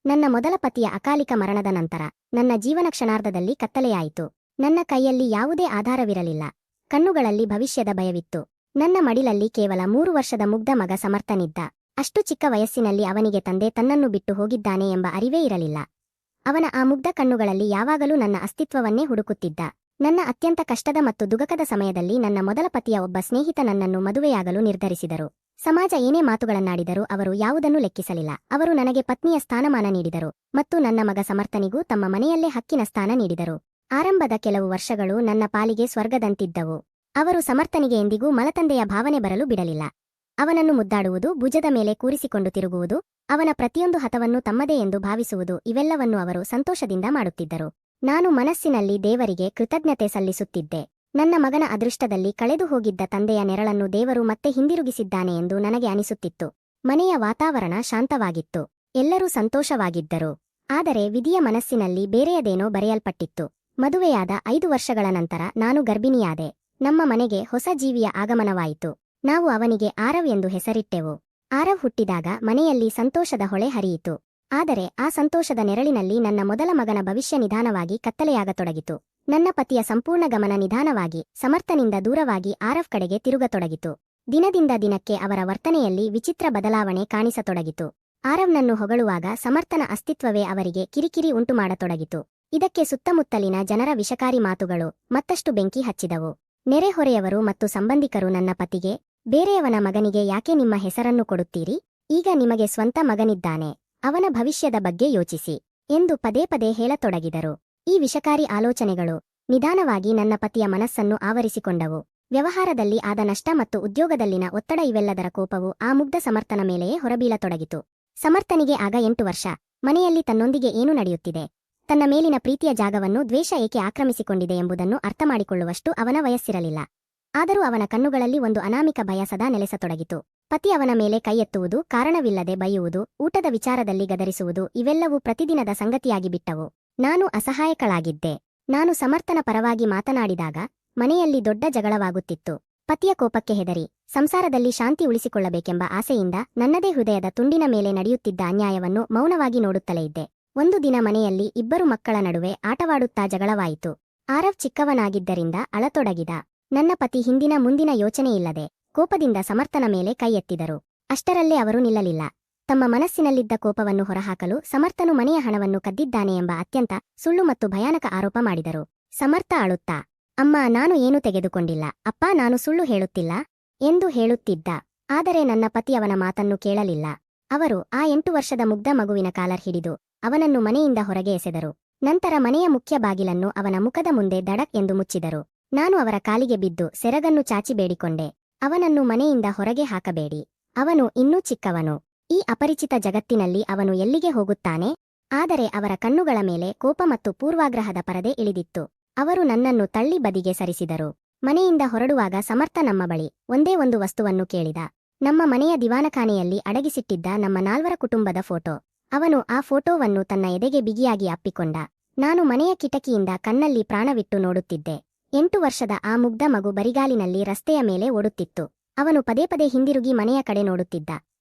ನನ್ನ ಮೊದಲ ಪತಿಯ ಅಕಾಲಿಕ ಮರಣದ ನಂತರ ನನ್ನ ಜೀವನ ಕ್ಷಣಾರ್ಧದಲ್ಲಿ ಕತ್ತಲೆಯಾಯಿತು. ನನ್ನ ಕೈಯಲ್ಲಿ ಯಾವುದೇ ಆಧಾರವಿರಲಿಲ್ಲ. ಕಣ್ಣುಗಳಲ್ಲಿ ಭವಿಷ್ಯದ ಭಯವಿತ್ತು. ನನ್ನ ಮಡಿಲಲ್ಲಿ ಕೇವಲ 3 ವರ್ಷದ ಮುಗ್ಧ ಮಗ ಸಮರ್ಥನಿದ್ದ. ಅಷ್ಟು ಚಿಕ್ಕ ವಯಸ್ಸಿನಲ್ಲಿ ಅವನಿಗೆ ತಂದೆ ತನ್ನನ್ನು ಬಿಟ್ಟು ಹೋಗಿದ್ದಾನೆ ಎಂಬ ಅರಿವೇ ಇರಲಿಲ್ಲ. ಅವನ ಆ ಮುಗ್ಧ ಕಣ್ಣುಗಳಲ್ಲಿ ಯಾವಾಗಲೂ ನನ್ನ ಅಸ್ತಿತ್ವವನ್ನೇ ಹುಡುಕುತ್ತಿದ್ದ. ನನ್ನ ಅತ್ಯಂತ ಕಷ್ಟದ ಮತ್ತು ದುಃಖದ ಸಮಯದಲ್ಲಿ ನನ್ನ ಮೊದಲ ಪತಿಯ ಒಬ್ಬ ಸ್ನೇಹಿತ ನನ್ನನ್ನು ಮದುವೆಯಾಗಲು ನಿರ್ಧರಿಸಿದರು. ಸಮಾಜ ಏನೇ ಮಾತುಗಳನ್ನಾಡಿದರೂ ಅವರು ಯಾವುದನ್ನೂ ಲೆಕ್ಕಿಸಲಿಲ್ಲ. ಅವರು ನನಗೆ ಪತ್ನಿಯ ಸ್ಥಾನಮಾನ ನೀಡಿದರು ಮತ್ತು ನನ್ನ ಮಗ ಸಮರ್ಥನಿಗೂ ತಮ್ಮ ಮನೆಯಲ್ಲೇ ಹಕ್ಕಿನ ಸ್ಥಾನ ನೀಡಿದರು. ಆರಂಭದ ಕೆಲವು ವರ್ಷಗಳು ನನ್ನ ಪಾಲಿಗೆ ಸ್ವರ್ಗದಂತಿದ್ದವು. ಅವರು ಸಮರ್ಥನಿಗೆ ಎಂದಿಗೂ ಮಲತಂದೆಯ ಭಾವನೆ ಬರಲು ಬಿಡಲಿಲ್ಲ. ಅವನನ್ನು ಮುದ್ದಾಡುವುದು, ಭುಜದ ಮೇಲೆ ಕೂರಿಸಿಕೊಂಡು ತಿರುಗುವುದು, ಅವನ ಪ್ರತಿಯೊಂದು ಹಠವನ್ನು ತಮ್ಮದೇ ಎಂದು ಭಾವಿಸುವುದು, ಇವೆಲ್ಲವನ್ನೂ ಅವರು ಸಂತೋಷದಿಂದ ಮಾಡುತ್ತಿದ್ದರು. ನಾನು ಮನಸ್ಸಿನಲ್ಲಿ ದೇವರಿಗೆ ಕೃತಜ್ಞತೆ ಸಲ್ಲಿಸುತ್ತಿದ್ದೆ. ನನ್ನ ಮಗನ ಅದೃಷ್ಟದಲ್ಲಿ ಕಳೆದು ಹೋಗಿದ್ದ ತಂದೆಯ ನೆರಳನ್ನು ದೇವರು ಮತ್ತೆ ಹಿಂದಿರುಗಿಸಿದ್ದಾನೆ ಎಂದು ನನಗೆ ಅನಿಸುತ್ತಿತ್ತು. ಮನೆಯ ವಾತಾವರಣ ಶಾಂತವಾಗಿತ್ತು. ಎಲ್ಲರೂ ಸಂತೋಷವಾಗಿದ್ದರು. ಆದರೆ ವಿಧಿಯ ಮನಸ್ಸಿನಲ್ಲಿ ಬೇರೆಯದೇನೋ ಬರೆಯಲ್ಪಟ್ಟಿತ್ತು. ಮದುವೆಯಾದ 5 ವರ್ಷಗಳ ನಂತರ ನಾನು ಗರ್ಭಿಣಿಯಾದೆ. ನಮ್ಮ ಮನೆಗೆ ಹೊಸ ಜೀವಿಯ ಆಗಮನವಾಯಿತು. ನಾವು ಅವನಿಗೆ ಆರವ್ ಎಂದು ಹೆಸರಿಟ್ಟೆವು. ಆರವ್ ಹುಟ್ಟಿದಾಗ ಮನೆಯಲ್ಲಿ ಸಂತೋಷದ ಹೊಳೆ ಹರಿಯಿತು. ಆದರೆ ಆ ಸಂತೋಷದ ನೆರಳಿನಲ್ಲಿ ನನ್ನ ಮೊದಲ ಮಗನ ಭವಿಷ್ಯ ನಿಧಾನವಾಗಿ ಕತ್ತಲೆಯಾಗತೊಡಗಿತು. ನನ್ನ ಪತಿಯ ಸಂಪೂರ್ಣ ಗಮನ ನಿಧಾನವಾಗಿ ಸಮರ್ಥನಿಂದ ದೂರವಾಗಿ ಆರವ್ ಕಡೆಗೆ ತಿರುಗತೊಡಗಿತು. ದಿನದಿಂದ ದಿನಕ್ಕೆ ಅವರ ವರ್ತನೆಯಲ್ಲಿ ವಿಚಿತ್ರ ಬದಲಾವಣೆ ಕಾಣಿಸತೊಡಗಿತು. ಆರವ್ನನ್ನು ಹೊಗಳುವಾಗ ಸಮರ್ಥನ ಅಸ್ತಿತ್ವವೇ ಅವರಿಗೆ ಕಿರಿಕಿರಿ ಉಂಟುಮಾಡತೊಡಗಿತು. ಇದಕ್ಕೆ ಸುತ್ತಮುತ್ತಲಿನ ಜನರ ವಿಷಕಾರಿ ಮಾತುಗಳು ಮತ್ತಷ್ಟು ಬೆಂಕಿ ಹಚ್ಚಿದವು. ನೆರೆಹೊರೆಯವರು ಮತ್ತು ಸಂಬಂಧಿಕರು ನನ್ನ ಪತಿಗೆ, ಬೇರೆಯವನ ಮಗನಿಗೆ ಯಾಕೆ ನಿಮ್ಮ ಹೆಸರನ್ನು ಕೊಡುತ್ತೀರಿ? ಈಗ ನಿಮಗೆ ಸ್ವಂತ ಮಗನಿದ್ದಾನೆ, ಅವನ ಭವಿಷ್ಯದ ಬಗ್ಗೆ ಯೋಚಿಸಿ ಎಂದು ಪದೇ ಪದೇ ಹೇಳತೊಡಗಿದರು. ಈ ವಿಷಕಾರಿ ಆಲೋಚನೆಗಳು ನಿಧಾನವಾಗಿ ನನ್ನ ಪತಿಯ ಮನಸ್ಸನ್ನು ಆವರಿಸಿಕೊಂಡವು. ವ್ಯವಹಾರದಲ್ಲಿ ಆದ ನಷ್ಟ ಮತ್ತು ಉದ್ಯೋಗದಲ್ಲಿನ ಒತ್ತಡ, ಇವೆಲ್ಲದರ ಕೋಪವು ಆ ಮುಗ್ಧ ಸಮರ್ಥನ ಮೇಲೆಯೇ ಹೊರಬೀಳತೊಡಗಿತು. ಸಮರ್ಥನಿಗೆ ಆಗ 8 ವರ್ಷ. ಮನೆಯಲ್ಲಿ ತನ್ನೊಂದಿಗೆ ಏನು ನಡೆಯುತ್ತಿದೆ, ತನ್ನ ಮೇಲಿನ ಪ್ರೀತಿಯ ಜಾಗವನ್ನು ದ್ವೇಷ ಏಕೆ ಆಕ್ರಮಿಸಿಕೊಂಡಿದೆ ಎಂಬುದನ್ನು ಅರ್ಥಮಾಡಿಕೊಳ್ಳುವಷ್ಟು ಅವನ ವಯಸ್ಸಿರಲಿಲ್ಲ. ಆದರೂ ಅವನ ಕಣ್ಣುಗಳಲ್ಲಿ ಒಂದು ಅನಾಮಿಕ ಭಯ ಸದಾ ನೆಲೆಸತೊಡಗಿತು. ಪತಿ ಅವನ ಮೇಲೆ ಕೈ ಎತ್ತುವುದು, ಕಾರಣವಿಲ್ಲದೆ ಬೈಯುವುದು, ಊಟದ ವಿಚಾರದಲ್ಲಿ ಗದರಿಸುವುದು, ಇವೆಲ್ಲವೂ ಪ್ರತಿದಿನದ ಸಂಗತಿಯಾಗಿ ಬಿಟ್ಟವು. ನಾನು ಅಸಹಾಯಕಳಾಗಿದ್ದೆ. ನಾನು ಸಮರ್ಥನ ಪರವಾಗಿ ಮಾತನಾಡಿದಾಗ ಮನೆಯಲ್ಲಿ ದೊಡ್ಡ ಜಗಳವಾಗುತ್ತಿತ್ತು. ಪತಿಯ ಕೋಪಕ್ಕೆ ಹೆದರಿ ಸಂಸಾರದಲ್ಲಿ ಶಾಂತಿ ಉಳಿಸಿಕೊಳ್ಳಬೇಕೆಂಬ ಆಸೆಯಿಂದ ನನ್ನದೇ ಹೃದಯದ ತುಂಡಿನ ಮೇಲೆ ನಡೆಯುತ್ತಿದ್ದ ಅನ್ಯಾಯವನ್ನು ಮೌನವಾಗಿ ನೋಡುತ್ತಲೇ ಇದ್ದೆ. ಒಂದು ದಿನ ಮನೆಯಲ್ಲಿ 2 ಮಕ್ಕಳ ನಡುವೆ ಆಟವಾಡುತ್ತಾ ಜಗಳವಾಯಿತು. ಆರವ್ ಚಿಕ್ಕವನಾಗಿದ್ದರಿಂದ ಅಳತೊಡಗಿದ. ನನ್ನ ಪತಿ ಹಿಂದಿನ ಮುಂದಿನ ಯೋಚನೆಯಿಲ್ಲದೆ ಕೋಪದಿಂದ ಸಮರ್ಥನ ಮೇಲೆ ಕೈ ಎತ್ತಿದರು. ಅಷ್ಟರಲ್ಲೇ ಅವರು ನಿಲ್ಲಲಿಲ್ಲ. ತಮ್ಮ ಮನಸ್ಸಿನಲ್ಲಿದ್ದ ಕೋಪವನ್ನು ಹೊರಹಾಕಲು ಸಮರ್ಥನು ಮನೆಯ ಹಣವನ್ನು ಕದ್ದಿದ್ದಾನೆ ಎಂಬ ಅತ್ಯಂತ ಸುಳ್ಳು ಮತ್ತು ಭಯಾನಕ ಆರೋಪ ಮಾಡಿದರು. ಸಮರ್ಥ ಅಳುತ್ತಾ, ಅಮ್ಮ, ನಾನು ಏನೂ ತೆಗೆದುಕೊಂಡಿಲ್ಲ, ಅಪ್ಪ, ನಾನು ಸುಳ್ಳು ಹೇಳುತ್ತಿಲ್ಲ ಎಂದು ಹೇಳುತ್ತಿದ್ದ. ಆದರೆ ನನ್ನ ಪತಿ ಅವನ ಮಾತನ್ನು ಕೇಳಲಿಲ್ಲ. ಅವರು ಆ 8 ವರ್ಷದ ಮುಗ್ಧ ಮಗುವಿನ ಕಾಲರ್ ಹಿಡಿದು ಅವನನ್ನು ಮನೆಯಿಂದ ಹೊರಗೆ ಎಸೆದರು. ನಂತರ ಮನೆಯ ಮುಖ್ಯ ಬಾಗಿಲನ್ನು ಅವನ ಮುಖದ ಮುಂದೆ ದಡಕ್ ಎಂದು ಮುಚ್ಚಿದರು. ನಾನು ಅವರ ಕಾಲಿಗೆ ಬಿದ್ದು ಸೆರಗನ್ನು ಚಾಚಿ ಬೇಡಿಕೊಂಡೆ, ಅವನನ್ನು ಮನೆಯಿಂದ ಹೊರಗೆ ಹಾಕಬೇಡಿ. ಅವನು ಇನ್ನೂ ಚಿಕ್ಕವನು. ಈ ಅಪರಿಚಿತ ಜಗತ್ತಿನಲ್ಲಿ ಅವನು ಎಲ್ಲಿಗೆ ಹೋಗುತ್ತಾನೆ? ಆದರೆ ಅವರ ಕಣ್ಣುಗಳ ಮೇಲೆ ಕೋಪ ಮತ್ತು ಪೂರ್ವಾಗ್ರಹದ ಪರದೆ ಇಳಿದಿತ್ತು. ಅವರು ನನ್ನನ್ನು ತಳ್ಳಿ ಬದಿಗೆ ಸರಿಸಿದರು. ಮನೆಯಿಂದ ಹೊರಡುವಾಗ ಸಮರ್ಥ ನಮ್ಮ ಬಳಿ ಒಂದೇ ಒಂದು ವಸ್ತುವನ್ನು ಕೇಳಿದ. ನಮ್ಮ ಮನೆಯ ದಿವಾನಖಾನೆಯಲ್ಲಿ ಅಡಗಿಸಿಟ್ಟಿದ್ದ ನಮ್ಮ 4 ಕುಟುಂಬದ ಫೋಟೋ. ಅವನು ಆ ಫೋಟೋವನ್ನು ತನ್ನ ಎದೆಗೆ ಬಿಗಿಯಾಗಿ ಅಪ್ಪಿಕೊಂಡ. ನಾನು ಮನೆಯ ಕಿಟಕಿಯಿಂದ ಕಣ್ಣಲ್ಲಿ ಪ್ರಾಣವಿಟ್ಟು ನೋಡುತ್ತಿದ್ದೆ. 8 ವರ್ಷದ ಆ ಮುಗ್ಧ ಮಗು ಬರಿಗಾಲಿನಲ್ಲಿ ರಸ್ತೆಯ ಮೇಲೆ ಓಡುತ್ತಿತ್ತು. ಅವನು ಪದೇ ಪದೇ ಹಿಂದಿರುಗಿ ಮನೆಯ ಕಡೆ ನೋಡುತ್ತಿದ್ದ.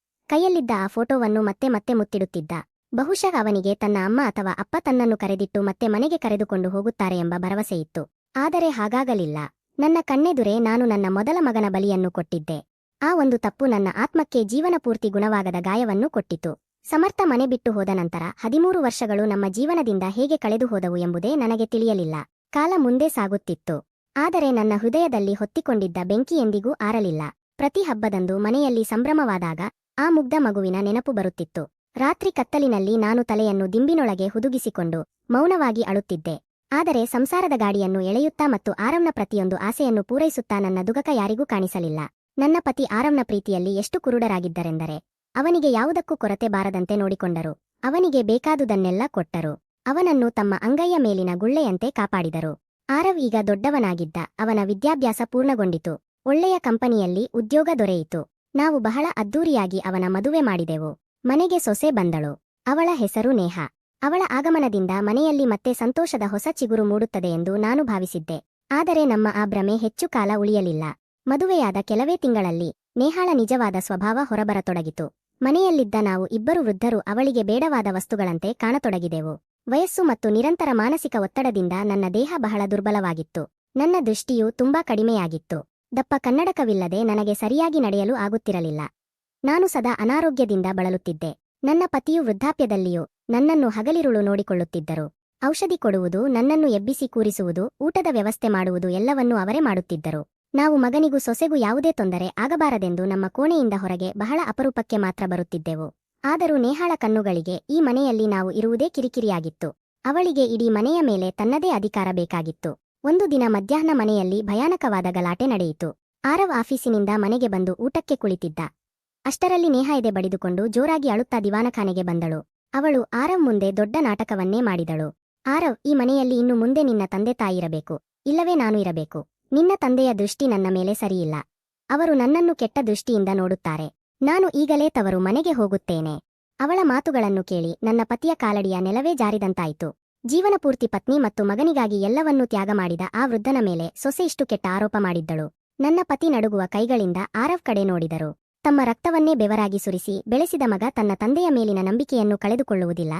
ಕೈಯಲ್ಲಿದ್ದ ಆ ಫೋಟೋವನ್ನು ಮತ್ತೆ ಮತ್ತೆ ಮುತ್ತಿಡುತ್ತಿದ್ದ. ಬಹುಶಃ ಅವನಿಗೆ ತನ್ನ ಅಮ್ಮ ಅಥವಾ ಅಪ್ಪ ತನ್ನನ್ನು ಕರೆದಿಟ್ಟು ಮತ್ತೆ ಮನೆಗೆ ಕರೆದುಕೊಂಡು ಹೋಗುತ್ತಾರೆ ಎಂಬ ಭರವಸೆಯಿತ್ತು. ಆದರೆ ಹಾಗಾಗಲಿಲ್ಲ. ನನ್ನ ಕಣ್ಣೆದುರೇ ನಾನು ನನ್ನ ಮೊದಲ ಮಗನ ಬಲಿಯನ್ನು ಕೊಟ್ಟಿದ್ದೆ. ಆ ಒಂದು ತಪ್ಪು ನನ್ನ ಆತ್ಮಕ್ಕೆ ಜೀವನಪೂರ್ತಿ ಗುಣವಾಗದ ಗಾಯವನ್ನು ಕೊಟ್ಟಿತು. ಸಮರ್ಥ ಮನೆ ಬಿಟ್ಟು ಹೋದ ನಂತರ 13 ವರ್ಷಗಳು ನಮ್ಮ ಜೀವನದಿಂದ ಹೇಗೆ ಕಳೆದು ಹೋದವು ಎಂಬುದೇ ನನಗೆ ತಿಳಿಯಲಿಲ್ಲ. ಕಾಲ ಮುಂದೆ ಸಾಗುತ್ತಿತ್ತು. ಆದರೆ ನನ್ನ ಹೃದಯದಲ್ಲಿ ಹೊತ್ತಿಕೊಂಡಿದ್ದ ಬೆಂಕಿ ಎಂದಿಗೂ ಆರಲಿಲ್ಲ. ಪ್ರತಿ ಹಬ್ಬದಂದು ಮನೆಯಲ್ಲಿ ಸಂಭ್ರಮವಾದಾಗ ಆ ಮುಗ್ಧ ಮಗುವಿನ ನೆನಪು ಬರುತ್ತಿತ್ತು. ರಾತ್ರಿ ಕತ್ತಲಿನಲ್ಲಿ ನಾನು ತಲೆಯನ್ನು ದಿಂಬಿನೊಳಗೆ ಹುದುಗಿಸಿಕೊಂಡು ಮೌನವಾಗಿ ಅಳುತ್ತಿದ್ದೆ. ಆದರೆ ಸಂಸಾರದ ಗಾಡಿಯನ್ನು ಎಳೆಯುತ್ತಾ ಮತ್ತು ಆರವ್ನ ಪ್ರತಿಯೊಂದು ಆಸೆಯನ್ನು ಪೂರೈಸುತ್ತಾ ನನ್ನ ದುಃಖ ಯಾರಿಗೂ ಕಾಣಿಸಲಿಲ್ಲ. ನನ್ನ ಪತಿ ಆರವ್ನ ಪ್ರೀತಿಯಲ್ಲಿ ಎಷ್ಟು ಕುರುಡರಾಗಿದ್ದರೆಂದರೆ ಅವನಿಗೆ ಯಾವುದಕ್ಕೂ ಕೊರತೆ ಬಾರದಂತೆ ನೋಡಿಕೊಂಡರು. ಅವನಿಗೆ ಬೇಕಾದುದನ್ನೆಲ್ಲ ಕೊಟ್ಟರು. ಅವನನ್ನು ತಮ್ಮ ಅಂಗೈಯ ಮೇಲಿನ ಗುಳ್ಳೆಯಂತೆ ಕಾಪಾಡಿದರು. ಆರವ್ ಈಗ ದೊಡ್ಡವನಾಗಿದ್ದ. ಅವನ ವಿದ್ಯಾಭ್ಯಾಸ ಪೂರ್ಣಗೊಂಡಿತು. ಒಳ್ಳೆಯ ಕಂಪನಿಯಲ್ಲಿ ಉದ್ಯೋಗ ದೊರೆಯಿತು. ನಾವು ಬಹಳ ಅದ್ದೂರಿಯಾಗಿ ಅವನ ಮದುವೆ ಮಾಡಿದೆವು. ಮನೆಗೆ ಸೊಸೆ ಬಂದಳು. ಅವಳ ಹೆಸರು ನೇಹಾ. ಅವಳ ಆಗಮನದಿಂದ ಮನೆಯಲ್ಲಿ ಮತ್ತೆ ಸಂತೋಷದ ಹೊಸ ಚಿಗುರು ಮೂಡುತ್ತದೆ ಎಂದು ನಾನು ಭಾವಿಸಿದ್ದೆ. ಆದರೆ ನಮ್ಮ ಆ ಭ್ರಮೆ ಹೆಚ್ಚು ಕಾಲ ಉಳಿಯಲಿಲ್ಲ. ಮದುವೆಯಾದ ಕೆಲವೇ ತಿಂಗಳಲ್ಲಿ ನೇಹಾಳ ನಿಜವಾದ ಸ್ವಭಾವ ಹೊರಬರತೊಡಗಿತು. ಮನೆಯಲ್ಲಿದ್ದ ನಾವು ಇಬ್ಬರು ವೃದ್ಧರು ಅವಳಿಗೆ ಬೇಡವಾದ ವಸ್ತುಗಳಂತೆ ಕಾಣತೊಡಗಿದೆವು. ವಯಸ್ಸು ಮತ್ತು ನಿರಂತರ ಮಾನಸಿಕ ಒತ್ತಡದಿಂದ ನನ್ನ ದೇಹ ಬಹಳ ದುರ್ಬಲವಾಗಿತ್ತು. ನನ್ನ ದೃಷ್ಟಿಯೂ ತುಂಬಾ ಕಡಿಮೆಯಾಗಿತ್ತು. ದಪ್ಪ ಕನ್ನಡಕವಿಲ್ಲದೆ ನನಗೆ ಸರಿಯಾಗಿ ನಡೆಯಲು ಆಗುತ್ತಿರಲಿಲ್ಲ. ನಾನು ಸದಾ ಅನಾರೋಗ್ಯದಿಂದ ಬಳಲುತ್ತಿದ್ದೆ. ನನ್ನ ಪತಿಯು ವೃದ್ಧಾಪ್ಯದಲ್ಲಿಯೂ ನನ್ನನ್ನು ಹಗಲಿರುಳು ನೋಡಿಕೊಳ್ಳುತ್ತಿದ್ದರು. ಔಷಧಿ ಕೊಡುವುದು, ನನ್ನನ್ನು ಎಬ್ಬಿಸಿ ಕೂರಿಸುವುದು, ಊಟದ ವ್ಯವಸ್ಥೆ ಮಾಡುವುದು ಎಲ್ಲವನ್ನೂ ಅವರೇ ಮಾಡುತ್ತಿದ್ದರು. ನಾವು ಮಗನಿಗೂ ಸೊಸೆಗೂ ಯಾವುದೇ ತೊಂದರೆ ಆಗಬಾರದೆಂದು ನಮ್ಮ ಕೋಣೆಯಿಂದ ಹೊರಗೆ ಬಹಳ ಅಪರೂಪಕ್ಕೆ ಮಾತ್ರ ಬರುತ್ತಿದ್ದೆವು. ಆದರೂ ನೇಹಾಳ ಕಣ್ಣುಗಳಿಗೆ ಈ ಮನೆಯಲ್ಲಿ ನಾವು ಇರುವುದೇ ಕಿರಿಕಿರಿಯಾಗಿತ್ತು. ಅವಳಿಗೆ ಇಡೀ ಮನೆಯ ಮೇಲೆ ತನ್ನದೇ ಅಧಿಕಾರ ಬೇಕಾಗಿತ್ತು. ಒಂದು ದಿನ ಮಧ್ಯಾಹ್ನ ಮನೆಯಲ್ಲಿ ಭಯಾನಕವಾದ ಗಲಾಟೆ ನಡೆಯಿತು. ಆರವ್ ಆಫೀಸಿನಿಂದ ಮನೆಗೆ ಬಂದು ಊಟಕ್ಕೆ ಕುಳಿತಿದ್ದ. ಅಷ್ಟರಲ್ಲಿ ನೇಹಾ ಎದೆ ಬಡಿದುಕೊಂಡು ಜೋರಾಗಿ ಅಳುತ್ತಾ ದಿವಾನಖಾನೆಗೆ ಬಂದಳು. ಅವಳು ಆರವ್ ಮುಂದೆ ದೊಡ್ಡ ನಾಟಕವನ್ನೇ ಮಾಡಿದಳು. ಆರವ್, ಈ ಮನೆಯಲ್ಲಿ ಇನ್ನು ಮುಂದೆ ನಿನ್ನ ತಂದೆ ತಾಯಿರಬೇಕು, ಇಲ್ಲವೇ ನಾನು ಇರಬೇಕು. ನಿನ್ನ ತಂದೆಯ ದೃಷ್ಟಿ ನನ್ನ ಮೇಲೆ ಸರಿಯಿಲ್ಲ. ಅವರು ನನ್ನನ್ನು ಕೆಟ್ಟ ದೃಷ್ಟಿಯಿಂದ ನೋಡುತ್ತಾರೆ. ನಾನು ಈಗಲೇ ತವರು ಮನೆಗೆ ಹೋಗುತ್ತೇನೆ. ಅವಳ ಮಾತುಗಳನ್ನು ಕೇಳಿ ನನ್ನ ಪತಿಯ ಕಾಲಡಿಯ ನೆಲವೇ ಜಾರಿದಂತಾಯಿತು. ಜೀವನಪೂರ್ತಿ ಪತ್ನಿ ಮತ್ತು ಮಗನಿಗಾಗಿ ಎಲ್ಲವನ್ನೂ ತ್ಯಾಗ ಮಾಡಿದ ಆ ವೃದ್ಧನ ಮೇಲೆ ಸೊಸೆ ಇಷ್ಟು ಕೆಟ್ಟ ಆರೋಪ ಮಾಡಿದ್ದಳು. ನನ್ನ ಪತಿ ನಡುಗುವ ಕೈಗಳಿಂದ ಆರವ್ ಕಡೆ ನೋಡಿದರು. ತಮ್ಮ ರಕ್ತವನ್ನೇ ಬೆವರಾಗಿ ಸುರಿಸಿ ಬೆಳೆಸಿದ ಮಗ ತನ್ನ ತಂದೆಯ ಮೇಲಿನ ನಂಬಿಕೆಯನ್ನು ಕಳೆದುಕೊಳ್ಳುವುದಿಲ್ಲ,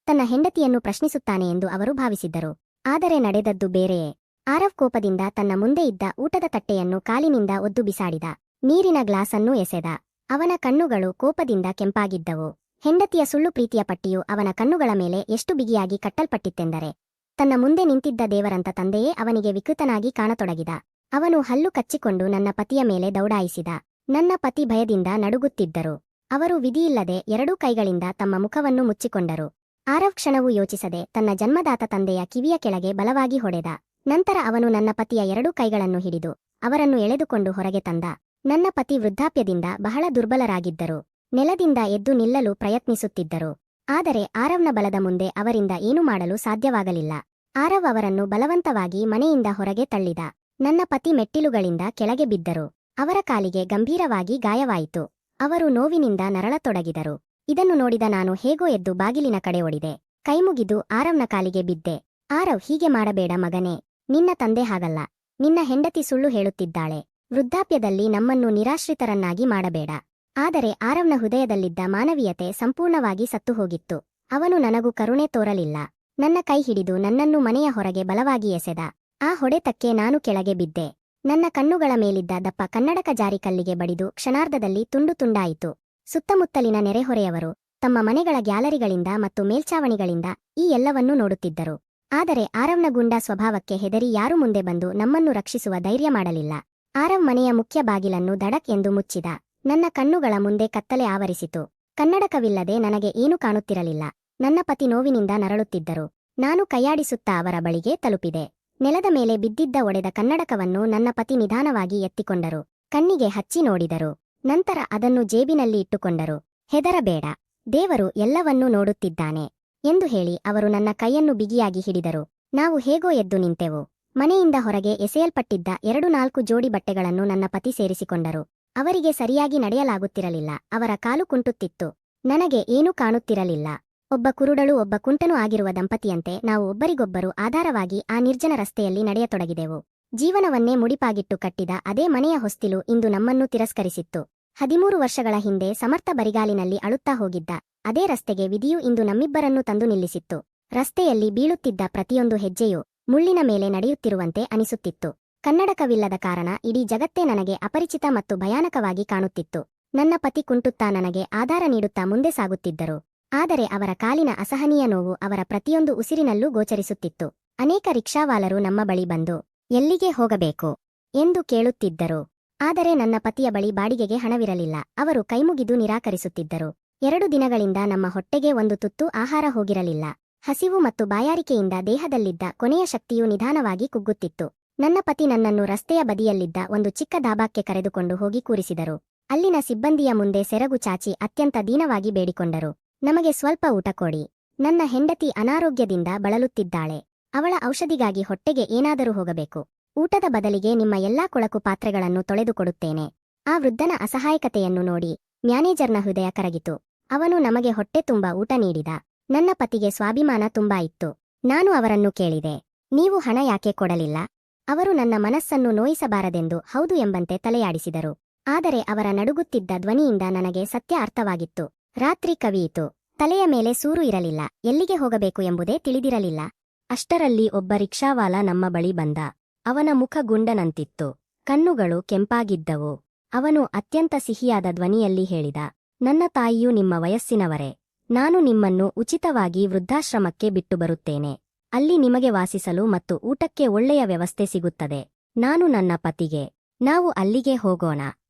ತನ್ನ ಹೆಂಡತಿಯನ್ನು ಪ್ರಶ್ನಿಸುತ್ತಾನೆ ಎಂದು ಅವರು ಭಾವಿಸಿದ್ದರು. ಆದರೆ ನಡೆದದ್ದು ಬೇರೆಯೇ. ಆರವ್ ಕೋಪದಿಂದ ತನ್ನ ಮುಂದೆ ಇದ್ದ ಊಟದ ತಟ್ಟೆಯನ್ನು ಕಾಲಿನಿಂದ ಒದ್ದು ಬಿಸಾಡಿದ. ನೀರಿನ ಗ್ಲಾಸನ್ನೂ ಎಸೆದ. ಅವನ ಕಣ್ಣುಗಳು ಕೋಪದಿಂದ ಕೆಂಪಾಗಿದ್ದವು. ಹೆಂಡತಿಯ ಸುಳ್ಳು ಪ್ರೀತಿಯ ಪಟ್ಟಿಯು ಅವನ ಕಣ್ಣುಗಳ ಮೇಲೆ ಎಷ್ಟು ಬಿಗಿಯಾಗಿ ಕಟ್ಟಲ್ಪಟ್ಟಿತ್ತೆಂದರೆ ತನ್ನ ಮುಂದೆ ನಿಂತಿದ್ದ ದೇವರಂತ ತಂದೆಯೇ ಅವನಿಗೆ ವಿಕೃತನಾಗಿ ಕಾಣತೊಡಗಿದ. ಅವನು ಹಲ್ಲು ಕಚ್ಚಿಕೊಂಡು ನನ್ನ ಪತಿಯ ಮೇಲೆ ದೌಡಾಯಿಸಿದ. ನನ್ನ ಪತಿ ಭಯದಿಂದ ನಡುಗುತ್ತಿದ್ದರು. ಅವರು ವಿಧಿಯಿಲ್ಲದೆ ಎರಡೂ ಕೈಗಳಿಂದ ತಮ್ಮ ಮುಖವನ್ನು ಮುಚ್ಚಿಕೊಂಡರು. ಆರವ್ ಕ್ಷಣವೂ ಯೋಚಿಸದೆ ತನ್ನ ಜನ್ಮದಾತ ತಂದೆಯ ಕಿವಿಯ ಕೆಳಗೆ ಬಲವಾಗಿ ಹೊಡೆದ. ನಂತರ ಅವನು ನನ್ನ ಪತಿಯ ಎರಡೂ ಕೈಗಳನ್ನು ಹಿಡಿದು ಅವರನ್ನು ಎಳೆದುಕೊಂಡು ಹೊರಗೆ ತಂದ. ನನ್ನ ಪತಿ ವೃದ್ಧಾಪ್ಯದಿಂದ ಬಹಳ ದುರ್ಬಲರಾಗಿದ್ದರು. ನೆಲದಿಂದ ಎದ್ದು ನಿಲ್ಲಲು ಪ್ರಯತ್ನಿಸುತ್ತಿದ್ದರು. ಆದರೆ ಆರವ್ನ ಬಲದ ಮುಂದೆ ಅವರಿಂದ ಏನೂ ಮಾಡಲು ಸಾಧ್ಯವಾಗಲಿಲ್ಲ. ಆರವ್ ಅವರನ್ನು ಬಲವಂತವಾಗಿ ಮನೆಯಿಂದ ಹೊರಗೆ ತಳ್ಳಿದ. ನನ್ನ ಪತಿ ಮೆಟ್ಟಿಲುಗಳಿಂದ ಕೆಳಗೆ ಬಿದ್ದರು. ಅವರ ಕಾಲಿಗೆ ಗಂಭೀರವಾಗಿ ಗಾಯವಾಯಿತು. ಅವರು ನೋವಿನಿಂದ ನರಳತೊಡಗಿದರು. ಇದನ್ನು ನೋಡಿದ ನಾನು ಹೇಗೋ ಎದ್ದು ಬಾಗಿಲಿನ ಕಡೆ ಓಡಿದೆ. ಕೈಮುಗಿದು ಆರವ್ನ ಕಾಲಿಗೆ ಬಿದ್ದೆ. ಆರವ್, ಹೀಗೆ ಮಾಡಬೇಡ ಮಗನೇ. ನಿನ್ನ ತಂದೆ ಹಾಗಲ್ಲ. ನಿನ್ನ ಹೆಂಡತಿ ಸುಳ್ಳು ಹೇಳುತ್ತಿದ್ದಾಳೆ. ವೃದ್ಧಾಪ್ಯದಲ್ಲಿ ನಮ್ಮನ್ನು ನಿರಾಶ್ರಿತರನ್ನಾಗಿ ಮಾಡಬೇಡ. ಆದರೆ ಆರವ್ನ ಹೃದಯದಲ್ಲಿದ್ದ ಮಾನವೀಯತೆ ಸಂಪೂರ್ಣವಾಗಿ ಸತ್ತುಹೋಗಿತ್ತು. ಅವನು ನನಗೂ ಕರುಣೆ ತೋರಲಿಲ್ಲ. ನನ್ನ ಕೈ ಹಿಡಿದು ನನ್ನನ್ನು ಮನೆಯ ಹೊರಗೆ ಬಲವಾಗಿ ಎಸೆದ. ಆ ಹೊಡೆತಕ್ಕೆ ನಾನು ಕೆಳಗೆ ಬಿದ್ದೆ. ನನ್ನ ಕಣ್ಣುಗಳ ಮೇಲಿದ್ದ ದಪ್ಪ ಕನ್ನಡಕ ಜಾರಿ ಕಲ್ಲಿಗೆ ಬಡಿದು ಕ್ಷಣಾರ್ಧದಲ್ಲಿ ತುಂಡು ತುಂಡಾಯಿತು. ಸುತ್ತಮುತ್ತಲಿನ ನೆರೆಹೊರೆಯವರು ತಮ್ಮ ಮನೆಗಳ ಗ್ಯಾಲರಿಗಳಿಂದ ಮತ್ತು ಮೇಲ್ಛಾವಣಿಗಳಿಂದ ಈ ಎಲ್ಲವನ್ನೂ ನೋಡುತ್ತಿದ್ದರು. ಆದರೆ ಆರವ್ನ ಗೂಂಡಾ ಸ್ವಭಾವಕ್ಕೆ ಹೆದರಿ ಯಾರೂ ಮುಂದೆ ಬಂದು ನಮ್ಮನ್ನು ರಕ್ಷಿಸುವ ಧೈರ್ಯ ಮಾಡಲಿಲ್ಲ. ಆರವ್ ಮನೆಯ ಮುಖ್ಯ ಬಾಗಿಲನ್ನು ಧಡಕ್ ಎಂದು ಮುಚ್ಚಿದ. ನನ್ನ ಕಣ್ಣುಗಳ ಮುಂದೆ ಕತ್ತಲೆ ಆವರಿಸಿತು. ಕನ್ನಡಕವಿಲ್ಲದೆ ನನಗೆ ಏನೂ ಕಾಣುತ್ತಿರಲಿಲ್ಲ. ನನ್ನ ಪತಿ ನೋವಿನಿಂದ ನರಳುತ್ತಿದ್ದರು. ನಾನು ಕೈಯಾಡಿಸುತ್ತಾ ಅವರ ಬಳಿಗೆ ತಲುಪಿದೆ. ನೆಲದ ಮೇಲೆ ಬಿದ್ದಿದ್ದ ಒಡೆದ ಕನ್ನಡಕವನ್ನು ನನ್ನ ಪತಿ ನಿಧಾನವಾಗಿ ಎತ್ತಿಕೊಂಡರು. ಕಣ್ಣಿಗೆ ಹಚ್ಚಿ ನೋಡಿದರು. ನಂತರ ಅದನ್ನು ಜೇಬಿನಲ್ಲಿ ಇಟ್ಟುಕೊಂಡರು. ಹೆದರಬೇಡ, ದೇವರು ಎಲ್ಲವನ್ನೂ ನೋಡುತ್ತಿದ್ದಾನೆ ಎಂದು ಹೇಳಿ ಅವರು ನನ್ನ ಕೈಯನ್ನು ಬಿಗಿಯಾಗಿ ಹಿಡಿದರು. ನಾವು ಹೇಗೋ ಎದ್ದು ನಿಂತೆವು. ಮನೆಯಿಂದ ಹೊರಗೆ ಎಸೆಯಲ್ಪಟ್ಟಿದ್ದ 2-4 ಜೋಡಿ ಬಟ್ಟೆಗಳನ್ನು ನನ್ನ ಪತಿ ಸೇರಿಸಿಕೊಂಡರು. ಅವರಿಗೆ ಸರಿಯಾಗಿ ನಡೆಯಲಾಗುತ್ತಿರಲಿಲ್ಲ. ಅವರ ಕಾಲು ಕುಂಟುತ್ತಿತ್ತು. ನನಗೆ ಏನೂ ಕಾಣುತ್ತಿರಲಿಲ್ಲ. ಒಬ್ಬ ಕುರುಡಳು ಒಬ್ಬ ಕುಂಟನೂ ಆಗಿರುವ ದಂಪತಿಯಂತೆ ನಾವು ಒಬ್ಬರಿಗೊಬ್ಬರು ಆಧಾರವಾಗಿ ಆ ನಿರ್ಜನ ರಸ್ತೆಯಲ್ಲಿ ನಡೆಯತೊಡಗಿದೆವು. ಜೀವನವನ್ನೇ ಮುಡಿಪಾಗಿಟ್ಟು ಕಟ್ಟಿದ ಅದೇ ಮನೆಯ ಹೊಸ್ತಿಲು ಇಂದು ನಮ್ಮನ್ನು ತಿರಸ್ಕರಿಸಿತ್ತು. 13 ವರ್ಷಗಳ ಹಿಂದೆ ಸಮರ್ಥ ಬರಿಗಾಲಿನಲ್ಲಿ ಅಳುತ್ತಾ ಹೋಗಿದ್ದ ಅದೇ ರಸ್ತೆಗೆ ವಿಧಿಯು ಇಂದು ನಮ್ಮಿಬ್ಬರನ್ನು ತಂದು ನಿಲ್ಲಿಸಿತ್ತು. ರಸ್ತೆಯಲ್ಲಿ ಬೀಳುತ್ತಿದ್ದ ಪ್ರತಿಯೊಂದು ಹೆಜ್ಜೆಯೂ ಮುಳ್ಳಿನ ಮೇಲೆ ನಡೆಯುತ್ತಿರುವಂತೆ ಅನಿಸುತ್ತಿತ್ತು. ಕನ್ನಡಕವಿಲ್ಲದ ಕಾರಣ ಇಡೀ ಜಗತ್ತೇ ನನಗೆ ಅಪರಿಚಿತ ಮತ್ತು ಭಯಾನಕವಾಗಿ ಕಾಣುತ್ತಿತ್ತು. ನನ್ನ ಪತಿ ಕುಂಟುತ್ತಾ ನನಗೆ ಆಧಾರ ನೀಡುತ್ತಾ ಮುಂದೆ ಸಾಗುತ್ತಿದ್ದರು. ಆದರೆ ಅವರ ಕಾಲಿನ ಅಸಹನೀಯ ನೋವು ಅವರ ಪ್ರತಿಯೊಂದು ಉಸಿರಿನಲ್ಲೂ ಗೋಚರಿಸುತ್ತಿತ್ತು. ಅನೇಕ ರಿಕ್ಷಾವಾಲರು ನಮ್ಮ ಬಳಿ ಬಂದು ಎಲ್ಲಿಗೆ ಹೋಗಬೇಕು ಎಂದು ಕೇಳುತ್ತಿದ್ದರು. ಆದರೆ ನನ್ನ ಪತಿಯ ಬಳಿ ಬಾಡಿಗೆಗೆ ಹಣವಿರಲಿಲ್ಲ. ಅವರು ಕೈಮುಗಿದು ನಿರಾಕರಿಸುತ್ತಿದ್ದರು. 2 ದಿನಗಳಿಂದ ನಮ್ಮ ಹೊಟ್ಟೆಗೆ ಒಂದು ತುತ್ತು ಆಹಾರ ಹೋಗಿರಲಿಲ್ಲ. ಹಸಿವು ಮತ್ತು ಬಾಯಾರಿಕೆಯಿಂದ ದೇಹದಲ್ಲಿದ್ದ ಕೊನೆಯ ಶಕ್ತಿಯು ನಿಧಾನವಾಗಿ ಕುಗ್ಗುತ್ತಿತ್ತು. ನನ್ನ ಪತಿ ನನ್ನನ್ನು ರಸ್ತೆಯ ಬದಿಯಲ್ಲಿದ್ದ ಒಂದು ಚಿಕ್ಕ ಧಾಬಾಕ್ಕೆ ಕರೆದುಕೊಂಡು ಹೋಗಿ ಕೂರಿಸಿದರು. ಅಲ್ಲಿನ ಸಿಬ್ಬಂದಿಯ ಮುಂದೆ ಸೆರಗು ಚಾಚಿ ಅತ್ಯಂತ ದೀನವಾಗಿ ಬೇಡಿಕೊಂಡರು, ನಮಗೆ ಸ್ವಲ್ಪ ಊಟ ಕೊಡಿ. ನನ್ನ ಹೆಂಡತಿ ಅನಾರೋಗ್ಯದಿಂದ ಬಳಲುತ್ತಿದ್ದಾಳೆ. ಅವಳ ಔಷಧಿಗಾಗಿ ಹೊಟ್ಟೆಗೆ ಏನಾದರೂ ಹೋಗಬೇಕು. ಊಟದ ಬದಲಿಗೆ ನಿಮ್ಮ ಎಲ್ಲಾ ಕೊಳಕು ಪಾತ್ರೆಗಳನ್ನು ತೊಳೆದು ಕೊಡುತ್ತೇನೆ. ಆ ವೃದ್ಧನ ಅಸಹಾಯಕತೆಯನ್ನು ನೋಡಿ ಮ್ಯಾನೇಜರ್ನ ಹೃದಯ ಕರಗಿತು. ಅವನು ನಮಗೆ ಹೊಟ್ಟೆ ತುಂಬ ಊಟ ನೀಡಿದ. ನನ್ನ ಪತಿಗೆ ಸ್ವಾಭಿಮಾನ ತುಂಬಾ ಇತ್ತು. ನಾನು ಅವರನ್ನು ಕೇಳಿದೆ, ನೀವು ಹಣ ಯಾಕೆ ಕೊಡಲಿಲ್ಲ? ಅವರು ನನ್ನ ಮನಸ್ಸನ್ನು ನೋಯಿಸಬಾರದೆಂದು ಹೌದು ಎಂಬಂತೆ ತಲೆಯಾಡಿಸಿದರು. ಆದರೆ ಅವರ ನಡುಗುತ್ತಿದ್ದ ಧ್ವನಿಯಿಂದ ನನಗೆ ಸತ್ಯ ಅರ್ಥವಾಗಿತ್ತು. ರಾತ್ರಿ ಕವಿಯಿತು. ತಲೆಯ ಮೇಲೆ ಸೂರು ಇರಲಿಲ್ಲ. ಎಲ್ಲಿಗೆ ಹೋಗಬೇಕು ಎಂಬುದೇ ತಿಳಿದಿರಲಿಲ್ಲ. ಅಷ್ಟರಲ್ಲಿ ಒಬ್ಬ ರಿಕ್ಷಾವಾಲ ನಮ್ಮ ಬಳಿ ಬಂದ. ಅವನ ಮುಖ ಗುಂಡನಂತಿತ್ತು. ಕಣ್ಣುಗಳು ಕೆಂಪಾಗಿದ್ದವು. ಅವನು ಅತ್ಯಂತ ಸಿಹಿಯಾದ ಧ್ವನಿಯಲ್ಲಿ ಹೇಳಿದ, ನನ್ನ ತಾಯಿಯು ನಿಮ್ಮ ವಯಸ್ಸಿನವರೇ. ನಾನು ನಿಮ್ಮನ್ನು ಉಚಿತವಾಗಿ ವೃದ್ಧಾಶ್ರಮಕ್ಕೆ ಬಿಟ್ಟು ಬರುತ್ತೇನೆ. ಅಲ್ಲಿ ನಿಮಗೆ ವಾಸಿಸಲು ಮತ್ತು ಊಟಕ್ಕೆ ಒಳ್ಳೆಯ ವ್ಯವಸ್ಥೆ ಸಿಗುತ್ತದೆ. ನಾನು ನನ್ನ ಪತಿಗೆ, ನಾವು ಅಲ್ಲಿಗೆ ಹೋಗೋಣ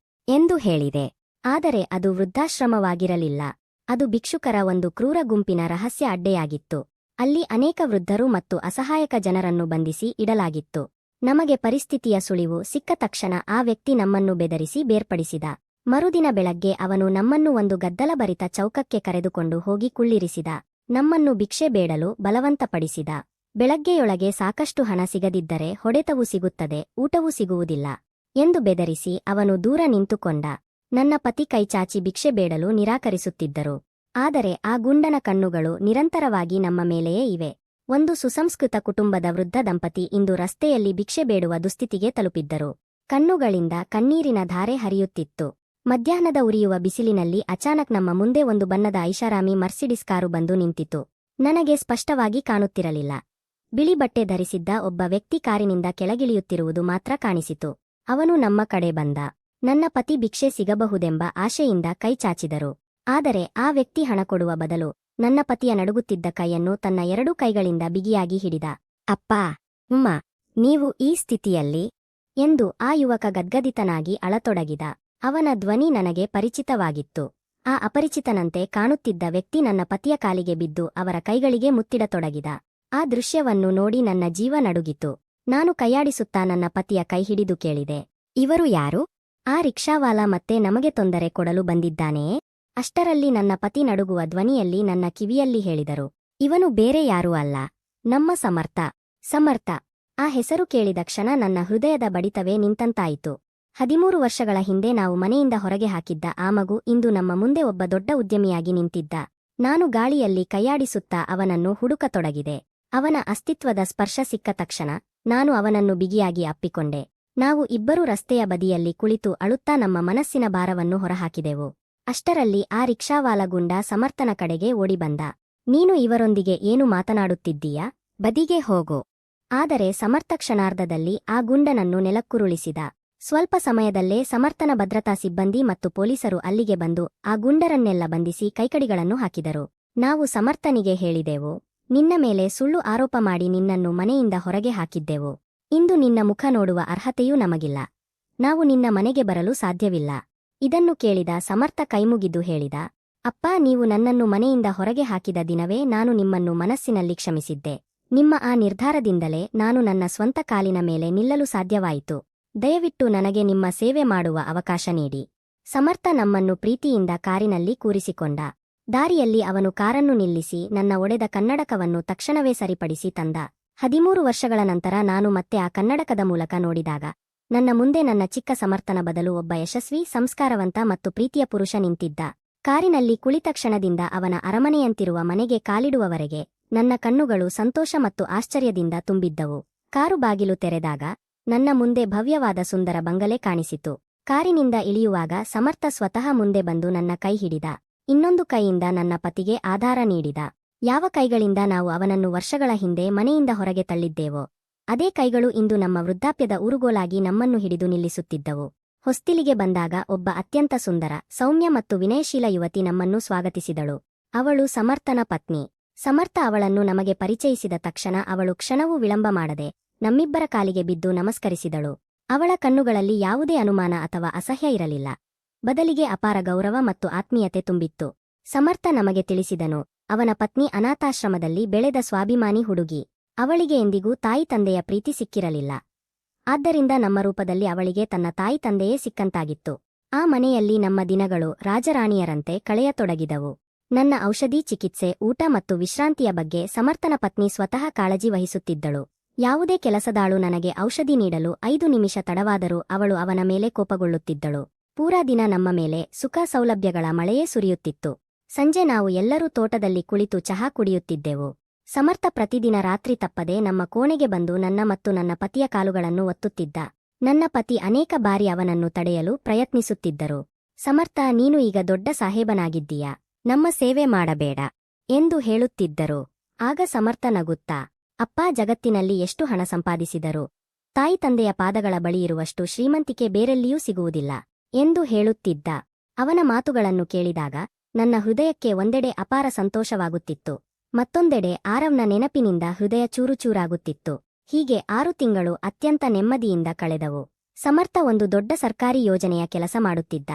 ಎಂದು ಹೇಳಿದೆ. ಆದರೆ ಅದು ವೃದ್ಧಾಶ್ರಮವಾಗಿರಲಿಲ್ಲ. ಅದು ಭಿಕ್ಷುಕರ ಒಂದು ಕ್ರೂರ ಗುಂಪಿನ ರಹಸ್ಯ ಅಡ್ಡೆಯಾಗಿತ್ತು. ಅಲ್ಲಿ ಅನೇಕ ವೃದ್ಧರು ಮತ್ತು ಅಸಹಾಯಕ ಜನರನ್ನು ಬಂಧಿಸಿ ಇಡಲಾಗಿತ್ತು. ನಮಗೆ ಪರಿಸ್ಥಿತಿಯ ಸುಳಿವು ಸಿಕ್ಕ ತಕ್ಷಣ ಆ ವ್ಯಕ್ತಿ ನಮ್ಮನ್ನು ಬೆದರಿಸಿ ಬೇರ್ಪಡಿಸಿದ. ಮರುದಿನ ಬೆಳಗ್ಗೆ ಅವನು ನಮ್ಮನ್ನು ಒಂದು ಗದ್ದಲಭರಿತ ಚೌಕಕ್ಕೆ ಕರೆದುಕೊಂಡು ಹೋಗಿ ಕುಳ್ಳಿರಿಸಿದ. ನಮ್ಮನ್ನು ಭಿಕ್ಷೆ ಬೇಡಲು ಬಲವಂತಪಡಿಸಿದ. ಬೆಳಗ್ಗೆಯೊಳಗೆ ಸಾಕಷ್ಟು ಹಣ ಸಿಗದಿದ್ದರೆ ಹೊಡೆತವೂ ಸಿಗುತ್ತದೆ, ಊಟವೂ ಸಿಗುವುದಿಲ್ಲ ಎಂದು ಬೆದರಿಸಿ ಅವನು ದೂರ ನಿಂತುಕೊಂಡ. ನನ್ನ ಪತಿ ಕೈಚಾಚಿ ಭಿಕ್ಷೆ ಬೇಡಲು ನಿರಾಕರಿಸುತ್ತಿದ್ದರು. ಆದರೆ ಆ ಗುಂಡನ ಕಣ್ಣುಗಳು ನಿರಂತರವಾಗಿ ನಮ್ಮ ಮೇಲೆಯೇ ಇವೆ. ಒಂದು ಸುಸಂಸ್ಕೃತ ಕುಟುಂಬದ ವೃದ್ಧ ದಂಪತಿ ಇಂದು ರಸ್ತೆಯಲ್ಲಿ ಭಿಕ್ಷೆ ಬೇಡುವ ದುಸ್ಥಿತಿಗೆ ತಲುಪಿದ್ದರು. ಕಣ್ಣುಗಳಿಂದ ಕಣ್ಣೀರಿನ ಧಾರೆ ಹರಿಯುತ್ತಿತ್ತು. ಮಧ್ಯಾಹ್ನದ ಉರಿಯುವ ಬಿಸಿಲಿನಲ್ಲಿ ಅಚಾನಕ್ ನಮ್ಮ ಮುಂದೆ ಒಂದು ಬಣ್ಣದ ಐಷಾರಾಮಿ ಮರ್ಸಿಡಿಸ್ ಕಾರು ಬಂದು ನಿಂತಿತು. ನನಗೆ ಸ್ಪಷ್ಟವಾಗಿ ಕಾಣುತ್ತಿರಲಿಲ್ಲ. ಬಿಳಿ ಬಟ್ಟೆ ಧರಿಸಿದ್ದ ಒಬ್ಬ ವ್ಯಕ್ತಿ ಕಾರಿನಿಂದ ಕೆಳಗಿಳಿಯುತ್ತಿರುವುದು ಮಾತ್ರ ಕಾಣಿಸಿತು. ಅವನು ನಮ್ಮ ಕಡೆ ಬಂದ. ನನ್ನ ಪತಿ ಭಿಕ್ಷೆ ಸಿಗಬಹುದೆಂಬ ಆಶೆಯಿಂದ ಕೈ ಚಾಚಿದರು. ಆದರೆ ಆ ವ್ಯಕ್ತಿ ಹಣ ಕೊಡುವ ಬದಲು ನನ್ನ ಪತಿಯ ನಡುಗುತ್ತಿದ್ದ ಕೈಯನ್ನು ತನ್ನ ಎರಡೂ ಕೈಗಳಿಂದ ಬಿಗಿಯಾಗಿ ಹಿಡಿದ. ಅಪ್ಪಾ, ಉಮ್ಮ, ನೀವು ಈ ಸ್ಥಿತಿಯಲ್ಲಿ ಎಂದು ಆ ಯುವಕ ಗದ್ಗದಿತನಾಗಿ ಅಳತೊಡಗಿದ. ಅವನ ಧ್ವನಿ ನನಗೆ ಪರಿಚಿತವಾಗಿತ್ತು. ಆ ಅಪರಿಚಿತನಂತೆ ಕಾಣುತ್ತಿದ್ದ ವ್ಯಕ್ತಿ ನನ್ನ ಪತಿಯ ಕಾಲಿಗೆ ಬಿದ್ದು ಅವರ ಕೈಗಳಿಗೆ ಮುತ್ತಿಡತೊಡಗಿದ. ಆ ದೃಶ್ಯವನ್ನು ನೋಡಿ ನನ್ನ ಜೀವ ನಡುಗಿತು. ನಾನು ಕೈಯಾಡಿಸುತ್ತಾ ನನ್ನ ಪತಿಯ ಕೈ ಹಿಡಿದು ಕೇಳಿದೆ, ಇವರು ಯಾರು? ಆ ರಿಕ್ಷಾವಾಲ ಮತ್ತೆ ನಮಗೆ ತೊಂದರೆ ಕೊಡಲು ಬಂದಿದ್ದಾನೆಯೇ? ಅಷ್ಟರಲ್ಲಿ ನನ್ನ ಪತಿ ನಡುಗುವ ಧ್ವನಿಯಲ್ಲಿ ನನ್ನ ಕಿವಿಯಲ್ಲಿ ಹೇಳಿದರು, ಇವನು ಬೇರೆ ಯಾರೂ ಅಲ್ಲ, ನಮ್ಮ ಸಮರ್ಥ. ಸಮರ್ಥ. ಆ ಹೆಸರು ಕೇಳಿದ ಕ್ಷಣ ನನ್ನ ಹೃದಯದ ಬಡಿತವೇ ನಿಂತಂತಾಯಿತು. 13 ವರ್ಷಗಳ ಹಿಂದೆ ನಾವು ಮನೆಯಿಂದ ಹೊರಗೆ ಹಾಕಿದ್ದ ಆ ಮಗು ಇಂದು ನಮ್ಮ ಮುಂದೆ ಒಬ್ಬ ದೊಡ್ಡ ಉದ್ಯಮಿಯಾಗಿ ನಿಂತಿದ್ದ. ನಾನು ಗಾಳಿಯಲ್ಲಿ ಕೈಯಾಡಿಸುತ್ತಾ ಅವನನ್ನು ಹುಡುಕತೊಡಗಿದೆ. ಅವನ ಅಸ್ತಿತ್ವದ ಸ್ಪರ್ಶ ಸಿಕ್ಕ ತಕ್ಷಣ ನಾನು ಅವನನ್ನು ಬಿಗಿಯಾಗಿ ಅಪ್ಪಿಕೊಂಡೆ. ನಾವು ಇಬ್ಬರೂ ರಸ್ತೆಯ ಬದಿಯಲ್ಲಿ ಕುಳಿತು ಅಳುತ್ತಾ ನಮ್ಮ ಮನಸ್ಸಿನ ಭಾರವನ್ನು ಹೊರಹಾಕಿದೆವು. ಅಷ್ಟರಲ್ಲಿ ಆ ರಿಕ್ಷಾವಾಲ ಗುಂಡ ಸಮರ್ಥನ ಕಡೆಗೆ ಓಡಿಬಂದ. ನೀನು ಇವರೊಂದಿಗೆ ಏನು ಮಾತನಾಡುತ್ತಿದ್ದೀಯಾ? ಬದಿಗೆ ಹೋಗು. ಆದರೆ ಸಮರ್ಥ ಕ್ಷಣಾರ್ಧದಲ್ಲಿ ಆ ಗುಂಡನನ್ನು ನೆಲಕ್ಕುರುಳಿಸಿದ. ಸ್ವಲ್ಪ ಸಮಯದಲ್ಲೇ ಸಮರ್ಥನ ಭದ್ರತಾ ಸಿಬ್ಬಂದಿ ಮತ್ತು ಪೊಲೀಸರು ಅಲ್ಲಿಗೆ ಬಂದು ಆ ಗುಂಡರನ್ನೆಲ್ಲ ಬಂಧಿಸಿ ಕೈಕಡಿಗಳನ್ನು ಹಾಕಿದರು. ನಾವು ಸಮರ್ಥನಿಗೆ ಹೇಳಿದೆವು, ನಿನ್ನ ಮೇಲೆ ಸುಳ್ಳು ಆರೋಪ ಮಾಡಿ ನಿನ್ನನ್ನು ಮನೆಯಿಂದ ಹೊರಗೆ ಹಾಕಿದ್ದೆವು. ಇಂದು ನಿನ್ನ ಮುಖ ನೋಡುವ ಅರ್ಹತೆಯೂ ನಮಗಿಲ್ಲ. ನಾವು ನಿನ್ನ ಮನೆಗೆ ಬರಲು ಸಾಧ್ಯವಿಲ್ಲ. ಇದನ್ನು ಕೇಳಿದ ಸಮರ್ಥ ಕೈಮುಗಿದು ಹೇಳಿದ, ಅಪ್ಪ, ನೀವು ನನ್ನನ್ನು ಮನೆಯಿಂದ ಹೊರಗೆ ಹಾಕಿದ ದಿನವೇ ನಾನು ನಿಮ್ಮನ್ನು ಮನಸ್ಸಿನಲ್ಲಿ ಕ್ಷಮಿಸಿದ್ದೆ. ನಿಮ್ಮ ಆ ನಿರ್ಧಾರದಿಂದಲೇ ನಾನು ನನ್ನ ಸ್ವಂತ ಕಾಲಿನ ಮೇಲೆ ನಿಲ್ಲಲು ಸಾಧ್ಯವಾಯಿತು. ದಯವಿಟ್ಟು ನನಗೆ ನಿಮ್ಮ ಸೇವೆ ಮಾಡುವ ಅವಕಾಶ ನೀಡಿ. ಸಮರ್ಥ ನಮ್ಮನ್ನು ಪ್ರೀತಿಯಿಂದ ಕಾರಿನಲ್ಲಿ ಕೂರಿಸಿಕೊಂಡ. ದಾರಿಯಲ್ಲಿ ಅವನು ಕಾರನ್ನು ನಿಲ್ಲಿಸಿ ನನ್ನ ಒಡೆದ ಕನ್ನಡಕವನ್ನು ತಕ್ಷಣವೇ ಸರಿಪಡಿಸಿ ತಂದ. 13 ವರ್ಷಗಳ ನಂತರ ನಾನು ಮತ್ತೆ ಆ ಕನ್ನಡಕದ ಮೂಲಕ ನೋಡಿದಾಗ ನನ್ನ ಮುಂದೆ ನನ್ನ ಚಿಕ್ಕ ಸಮರ್ಥನ ಬದಲು ಒಬ್ಬ ಯಶಸ್ವಿ, ಸಂಸ್ಕಾರವಂತ ಮತ್ತು ಪ್ರೀತಿಯ ಪುರುಷ ನಿಂತಿದ್ದ. ಕಾರಿನಲ್ಲಿ ಕುಳಿತ ಕ್ಷಣದಿಂದ ಅವನ ಅರಮನೆಯಂತಿರುವ ಮನೆಗೆ ಕಾಲಿಡುವವರೆಗೆ ನನ್ನ ಕಣ್ಣುಗಳು ಸಂತೋಷ ಮತ್ತು ಆಶ್ಚರ್ಯದಿಂದ ತುಂಬಿದ್ದವು. ಕಾರು ಬಾಗಿಲು ತೆರೆದಾಗ ನನ್ನ ಮುಂದೆ ಭವ್ಯವಾದ ಸುಂದರ ಬಂಗಲೆ ಕಾಣಿಸಿತು. ಕಾರಿನಿಂದ ಇಳಿಯುವಾಗ ಸಮರ್ಥ ಸ್ವತಃ ಮುಂದೆ ಬಂದು ನನ್ನ ಕೈ ಹಿಡಿದ. ಇನ್ನೊಂದು ಕೈಯಿಂದ ನನ್ನ ಪತಿಗೆ ಆಧಾರ ನೀಡಿದ. ಯಾವ ಕೈಗಳಿಂದ ನಾವು ಅವನನ್ನು ವರ್ಷಗಳ ಹಿಂದೆ ಮನೆಯಿಂದ ಹೊರಗೆ ತಳ್ಳಿದ್ದೇವೋ ಅದೇ ಕೈಗಳು ಇಂದು ನಮ್ಮ ವೃದ್ಧಾಪ್ಯದ ಊರುಗೋಲಾಗಿ ನಮ್ಮನ್ನು ಹಿಡಿದು ನಿಲ್ಲಿಸುತ್ತಿದ್ದವು. ಹೊಸ್ತಿಲಿಗೆ ಬಂದಾಗ ಒಬ್ಬ ಅತ್ಯಂತ ಸುಂದರ, ಸೌಮ್ಯ ಮತ್ತು ವಿನಯಶೀಲ ಯುವತಿ ನಮ್ಮನ್ನು ಸ್ವಾಗತಿಸಿದಳು. ಅವಳು ಸಮರ್ಥನ ಪತ್ನಿ. ಸಮರ್ಥ ಅವಳನ್ನು ನಮಗೆ ಪರಿಚಯಿಸಿದ ತಕ್ಷಣ ಅವಳು ಕ್ಷಣವೂ ವಿಳಂಬ ಮಾಡದೆ ನಮ್ಮಿಬ್ಬರ ಕಾಲಿಗೆ ಬಿದ್ದು ನಮಸ್ಕರಿಸಿದಳು. ಅವಳ ಕಣ್ಣುಗಳಲ್ಲಿ ಯಾವುದೇ ಅನುಮಾನ ಅಥವಾ ಅಸಹ್ಯ ಇರಲಿಲ್ಲ. ಬದಲಿಗೆ ಅಪಾರ ಗೌರವ ಮತ್ತು ಆತ್ಮೀಯತೆ ತುಂಬಿತ್ತು. ಸಮರ್ಥ ನಮಗೆ ತಿಳಿಸಿದನು, ಅವನ ಪತ್ನಿ ಅನಾಥಾಶ್ರಮದಲ್ಲಿ ಬೆಳೆದ ಸ್ವಾಭಿಮಾನಿ ಹುಡುಗಿ. ಅವಳಿಗೆ ಎಂದಿಗೂ ತಾಯಿ ತಂದೆಯ ಪ್ರೀತಿ ಸಿಕ್ಕಿರಲಿಲ್ಲ. ಆದ್ದರಿಂದ ನಮ್ಮ ರೂಪದಲ್ಲಿ ಅವಳಿಗೆ ತನ್ನ ತಾಯಿ ತಂದೆಯೇ ಸಿಕ್ಕಂತಾಗಿತ್ತು. ಆ ಮನೆಯಲ್ಲಿ ನಮ್ಮ ದಿನಗಳು ರಾಜರಾಣಿಯರಂತೆ ಕಳೆಯತೊಡಗಿದವು. ನನ್ನ ಔಷಧಿ, ಚಿಕಿತ್ಸೆ, ಊಟ ಮತ್ತು ವಿಶ್ರಾಂತಿಯ ಬಗ್ಗೆ ಸಮರ್ಥನ ಪತ್ನಿ ಸ್ವತಃ ಕಾಳಜಿ ವಹಿಸುತ್ತಿದ್ದಳು. ಯಾವುದೇ ಕೆಲಸದಾಳು ನನಗೆ ಔಷಧಿ ನೀಡಲು 5 ನಿಮಿಷ ತಡವಾದರೂ ಅವಳು ಅವನ ಮೇಲೆ ಕೋಪಗೊಳ್ಳುತ್ತಿದ್ದಳು. ಪೂರಾ ದಿನ ನಮ್ಮ ಮೇಲೆ ಸುಖ ಸೌಲಭ್ಯಗಳ ಮಳೆಯೇ ಸುರಿಯುತ್ತಿತ್ತು. ಸಂಜೆ ನಾವು ಎಲ್ಲರೂ ತೋಟದಲ್ಲಿ ಕುಳಿತು ಚಹಾ ಕುಡಿಯುತ್ತಿದ್ದೆವು. ಸಮರ್ಥ ಪ್ರತಿದಿನ ರಾತ್ರಿ ತಪ್ಪದೆ ನಮ್ಮ ಕೋಣೆಗೆ ಬಂದು ನನ್ನ ಮತ್ತು ನನ್ನ ಪತಿಯ ಕಾಲುಗಳನ್ನು ಒತ್ತುತ್ತಿದ್ದ. ನನ್ನ ಪತಿ ಅನೇಕ ಬಾರಿ ಅವನನ್ನು ತಡೆಯಲು ಪ್ರಯತ್ನಿಸುತ್ತಿದ್ದರು. ಸಮರ್ಥ, ನೀನು ಈಗ ದೊಡ್ಡ ಸಾಹೇಬನಾಗಿದ್ದೀಯಾ, ನಮ್ಮ ಸೇವೆ ಮಾಡಬೇಡ ಎಂದು ಹೇಳುತ್ತಿದ್ದರು. ಆಗ ಸಮರ್ಥ ನಗುತ್ತಾ, ಅಪ್ಪ ಜಗತ್ತಿನಲ್ಲಿ ಎಷ್ಟು ಹಣ ಸಂಪಾದಿಸಿದರು ತಾಯಿ ತಂದೆಯ ಪಾದಗಳ ಬಳಿ ಇರುವಷ್ಟು ಶ್ರೀಮಂತಿಕೆ ಬೇರೆಲ್ಲಿಯೂ ಸಿಗುವುದಿಲ್ಲ ಎಂದು ಹೇಳುತ್ತಿದ್ದ. ಅವನ ಮಾತುಗಳನ್ನು ಕೇಳಿದಾಗ ನನ್ನ ಹೃದಯಕ್ಕೆ ಒಂದೆಡೆ ಅಪಾರ ಸಂತೋಷವಾಗುತ್ತಿತ್ತು, ಮತ್ತೊಂದೆಡೆ ಆರವ್ನ ನೆನಪಿನಿಂದ ಹೃದಯ ಚೂರುಚೂರಾಗುತ್ತಿತ್ತು. ಹೀಗೆ 6 ತಿಂಗಳು ಅತ್ಯಂತ ನೆಮ್ಮದಿಯಿಂದ ಕಳೆದವು. ಸಮರ್ಥ ಒಂದು ದೊಡ್ಡ ಸರ್ಕಾರಿ ಯೋಜನೆಯ ಕೆಲಸ ಮಾಡುತ್ತಿದ್ದ.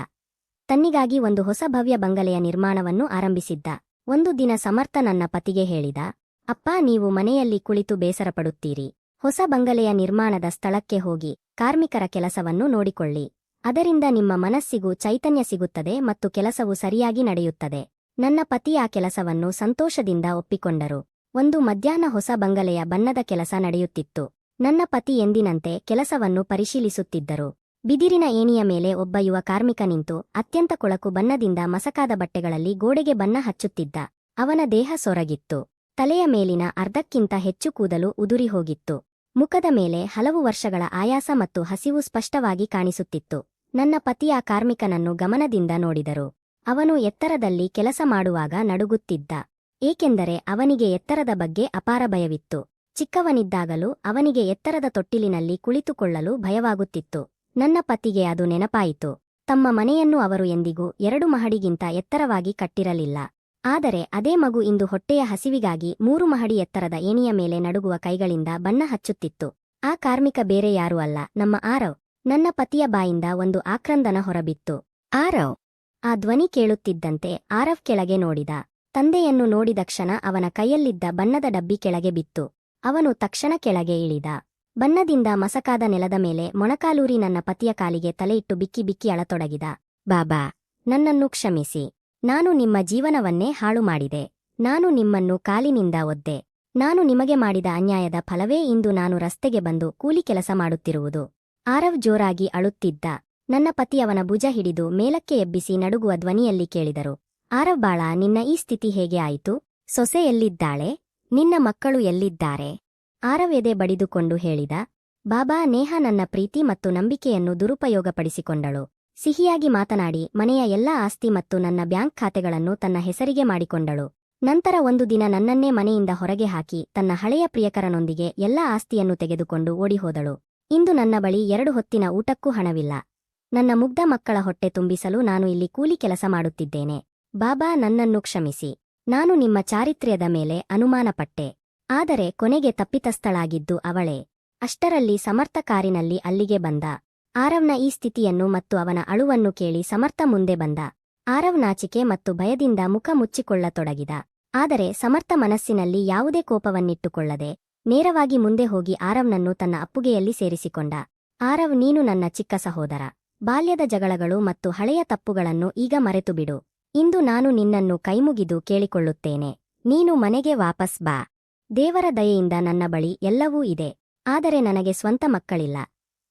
ತನ್ನಿಗಾಗಿ ಒಂದು ಹೊಸ ಭವ್ಯ ಬಂಗಲೆಯ ನಿರ್ಮಾಣವನ್ನು ಆರಂಭಿಸಿದ್ದ. ಒಂದು ದಿನ ಸಮರ್ಥ ನನ್ನ ಪತಿಗೆ ಹೇಳಿದ, ಅಪ್ಪ, ನೀವು ಮನೆಯಲ್ಲಿ ಕುಳಿತು ಬೇಸರಪಡುತ್ತೀರಿ. ಹೊಸ ಬಂಗಲೆಯ ನಿರ್ಮಾಣದ ಸ್ಥಳಕ್ಕೆ ಹೋಗಿ ಕಾರ್ಮಿಕರ ಕೆಲಸವನ್ನು ನೋಡಿಕೊಳ್ಳಿ. ಅದರಿಂದ ನಿಮ್ಮ ಮನಸ್ಸಿಗೂ ಚೈತನ್ಯ ಸಿಗುತ್ತದೆ ಮತ್ತು ಕೆಲಸವು ಸರಿಯಾಗಿ ನಡೆಯುತ್ತದೆ. ನನ್ನ ಪತಿ ಆ ಕೆಲಸವನ್ನು ಸಂತೋಷದಿಂದ ಒಪ್ಪಿಕೊಂಡರು. ಒಂದು ಮಧ್ಯಾಹ್ನ ಹೊಸ ಬಂಗಲೆಯ ಬಣ್ಣದ ಕೆಲಸ ನಡೆಯುತ್ತಿತ್ತು. ನನ್ನ ಪತಿ ಎಂದಿನಂತೆ ಕೆಲಸವನ್ನು ಪರಿಶೀಲಿಸುತ್ತಿದ್ದರು. ಬಿದಿರಿನ ಏಣಿಯ ಮೇಲೆ ಒಬ್ಬ ಯುವ ಕಾರ್ಮಿಕ ನಿಂತು ಅತ್ಯಂತ ಕೊಳಕು ಬಣ್ಣದಿಂದ ಮಸಕಾದ ಬಟ್ಟೆಗಳಲ್ಲಿ ಗೋಡೆಗೆ ಬಣ್ಣ ಹಚ್ಚುತ್ತಿದ್ದ. ಅವನ ದೇಹ ಸೊರಗಿತ್ತು. ತಲೆಯ ಮೇಲಿನ ಅರ್ಧಕ್ಕಿಂತ ಹೆಚ್ಚು ಕೂದಲು ಉದುರಿ ಹೋಗಿತ್ತು. ಮುಖದ ಮೇಲೆ ಹಲವು ವರ್ಷಗಳ ಆಯಾಸ ಮತ್ತು ಹಸಿವು ಸ್ಪಷ್ಟವಾಗಿ ಕಾಣಿಸುತ್ತಿತ್ತು. ನನ್ನ ಪತಿ ಆ ಕಾರ್ಮಿಕನನ್ನು ಗಮನದಿಂದ ನೋಡಿದರು. ಅವನು ಎತ್ತರದಲ್ಲಿ ಕೆಲಸ ಮಾಡುವಾಗ ನಡುಗುತ್ತಿದ್ದ, ಏಕೆಂದರೆ ಅವನಿಗೆ ಎತ್ತರದ ಬಗ್ಗೆ ಅಪಾರ ಭಯವಿತ್ತು. ಚಿಕ್ಕವನಿದ್ದಾಗಲೂ ಅವನಿಗೆ ಎತ್ತರದ ತೊಟ್ಟಿಲಿನಲ್ಲಿ ಕುಳಿತುಕೊಳ್ಳಲು ಭಯವಾಗುತ್ತಿತ್ತು. ನನ್ನ ಪತಿಗೆ ಅದು ನೆನಪಾಯಿತು. ತಮ್ಮ ಮನೆಯನ್ನು ಅವರು ಎಂದಿಗೂ 2 ಮಹಡಿಗಿಂತ ಎತ್ತರವಾಗಿ ಕಟ್ಟಿರಲಿಲ್ಲ. ಆದರೆ ಅದೇ ಮಗು ಇಂದು ಹೊಟ್ಟೆಯ ಹಸಿವಿಗಾಗಿ 3 ಮಹಡಿ ಎತ್ತರದ ಏಣಿಯ ಮೇಲೆ ನಡುಗುವ ಕೈಗಳಿಂದ ಬಣ್ಣ ಹಚ್ಚುತ್ತಿತ್ತು. ಆ ಕಾರ್ಮಿಕ ಬೇರೆ ಯಾರೂ ಅಲ್ಲ, ನಮ್ಮ ಆರವ್. ನನ್ನ ಪತಿಯ ಬಾಯಿಂದ ಒಂದು ಆಕ್ರಂದನ ಹೊರಬಿತ್ತು. ಆರವ್! ಆ ಧ್ವನಿ ಕೇಳುತ್ತಿದ್ದಂತೆ ಆರವ್ ಕೆಳಗೆ ನೋಡಿದ. ತಂದೆಯನ್ನು ನೋಡಿದ ಕ್ಷಣ ಅವನ ಕೈಯಲ್ಲಿದ್ದ ಬಣ್ಣದ ಡಬ್ಬಿ ಕೆಳಗೆ ಬಿತ್ತು. ಅವನು ತಕ್ಷಣ ಕೆಳಗೆ ಇಳಿದ. ಬಣ್ಣದಿಂದ ಮಸಕಾದ ನೆಲದ ಮೇಲೆ ಮೊಣಕಾಲೂರಿ ನನ್ನ ಪತಿಯ ಕಾಲಿಗೆ ತಲೆಯಿಟ್ಟು ಬಿಕ್ಕಿ ಬಿಕ್ಕಿ ಅಳತೊಡಗಿದ. ಬಾಬಾ, ನನ್ನನ್ನು ಕ್ಷಮಿಸಿ. ನಾನು ನಿಮ್ಮ ಜೀವನವನ್ನೇ ಹಾಳು ಮಾಡಿದೆ. ನಾನು ನಿಮ್ಮನ್ನು ಕಾಲಿನಿಂದ ಒದ್ದೆ. ನಾನು ನಿಮಗೆ ಮಾಡಿದ ಅನ್ಯಾಯದ ಫಲವೇ ಇಂದು ನಾನು ರಸ್ತೆಗೆ ಬಂದು ಕೂಲಿ ಕೆಲಸ ಮಾಡುತ್ತಿರುವುದು. ಆರವ್ ಜೋರಾಗಿ ಅಳುತ್ತಿದ್ದ. ನನ್ನ ಪತಿ ಅವನ ಭುಜ ಹಿಡಿದು ಮೇಲಕ್ಕೆ ಎಬ್ಬಿಸಿ ನಡುಗುವ ಧ್ವನಿಯಲ್ಲಿ ಕೇಳಿದರು, ಆರವ್ ಬಾಳ, ನಿನ್ನ ಈ ಸ್ಥಿತಿ ಹೇಗೆ ಆಯಿತು? ಸೊಸೆ ಎಲ್ಲಿದ್ದಾಳೆ? ನಿನ್ನ ಮಕ್ಕಳು ಎಲ್ಲಿದ್ದಾರೆ? ಆರವ್ ಎದೆ ಬಡಿದುಕೊಂಡು ಹೇಳಿದ, ಬಾಬಾ, ನೇಹ ನನ್ನ ಪ್ರೀತಿ ಮತ್ತು ನಂಬಿಕೆಯನ್ನು ದುರುಪಯೋಗಪಡಿಸಿಕೊಂಡಳು. ಸಿಹಿಯಾಗಿ ಮಾತನಾಡಿ ಮನೆಯ ಎಲ್ಲಾ ಆಸ್ತಿ ಮತ್ತು ನನ್ನ ಬ್ಯಾಂಕ್ ಖಾತೆಗಳನ್ನು ತನ್ನ ಹೆಸರಿಗೆ ಮಾಡಿಕೊಂಡಳು. ನಂತರ ಒಂದು ದಿನ ನನ್ನನ್ನೇ ಮನೆಯಿಂದ ಹೊರಗೆ ಹಾಕಿ ತನ್ನ ಹಳೆಯ ಪ್ರಿಯಕರನೊಂದಿಗೆ ಎಲ್ಲಾ ಆಸ್ತಿಯನ್ನು ತೆಗೆದುಕೊಂಡು ಓಡಿಹೋದಳು. ಇಂದು ನನ್ನ ಬಳಿ 2 ಹೊತ್ತಿನ ಊಟಕ್ಕೂ ಹಣವಿಲ್ಲ. ನನ್ನ ಮುಗ್ಧ ಮಕ್ಕಳ ಹೊಟ್ಟೆ ತುಂಬಿಸಲು ನಾನು ಇಲ್ಲಿ ಕೂಲಿ ಕೆಲಸ ಮಾಡುತ್ತಿದ್ದೇನೆ. ಬಾಬಾ, ನನ್ನನ್ನು ಕ್ಷಮಿಸಿ. ನಾನು ನಿಮ್ಮ ಚಾರಿತ್ರ್ಯದ ಮೇಲೆ ಅನುಮಾನಪಟ್ಟೆ. ಆದರೆ ಕೊನೆಗೆ ತಪ್ಪಿತಸ್ಥಳಾಗಿದ್ದು ಅವಳೇ. ಅಷ್ಟರಲ್ಲಿ ಸಮರ್ಥ ಕಾರಿನಲ್ಲಿ ಅಲ್ಲಿಗೆ ಬಂದ. ಆರವ್ನ ಈ ಸ್ಥಿತಿಯನ್ನು ಮತ್ತು ಅವನ ಅಳುವನ್ನು ಕೇಳಿ ಸಮರ್ಥ ಮುಂದೆ ಬಂದ. ಆರವ್ ನಾಚಿಕೆ ಮತ್ತು ಭಯದಿಂದ ಮುಖ ಮುಚ್ಚಿಕೊಳ್ಳತೊಡಗಿದ. ಆದರೆ ಸಮರ್ಥ ಮನಸ್ಸಿನಲ್ಲಿ ಯಾವುದೇ ಕೋಪವನ್ನಿಟ್ಟುಕೊಳ್ಳದೆ ನೇರವಾಗಿ ಮುಂದೆ ಹೋಗಿ ಆರವ್ನನ್ನು ತನ್ನ ಅಪ್ಪುಗೆಯಲ್ಲಿ ಸೇರಿಸಿಕೊಂಡ. ಆರವ್, ನೀನು ನನ್ನ ಚಿಕ್ಕ ಸಹೋದರ. ಬಾಲ್ಯದ ಜಗಳಗಳು ಮತ್ತು ಹಳೆಯ ತಪ್ಪುಗಳನ್ನು ಈಗ ಮರೆತುಬಿಡು. ಇಂದು ನಾನು ನಿನ್ನನ್ನು ಕೈಮುಗಿದು ಕೇಳಿಕೊಳ್ಳುತ್ತೇನೆ. ನೀನು ಮನೆಗೆ ವಾಪಸ್ ಬಾ. ದೇವರ ದಯೆಯಿಂದ ನನ್ನ ಬಳಿ ಎಲ್ಲವೂ ಇದೆ. ಆದರೆ ನನಗೆ ಸ್ವಂತ ಮಕ್ಕಳಿಲ್ಲ.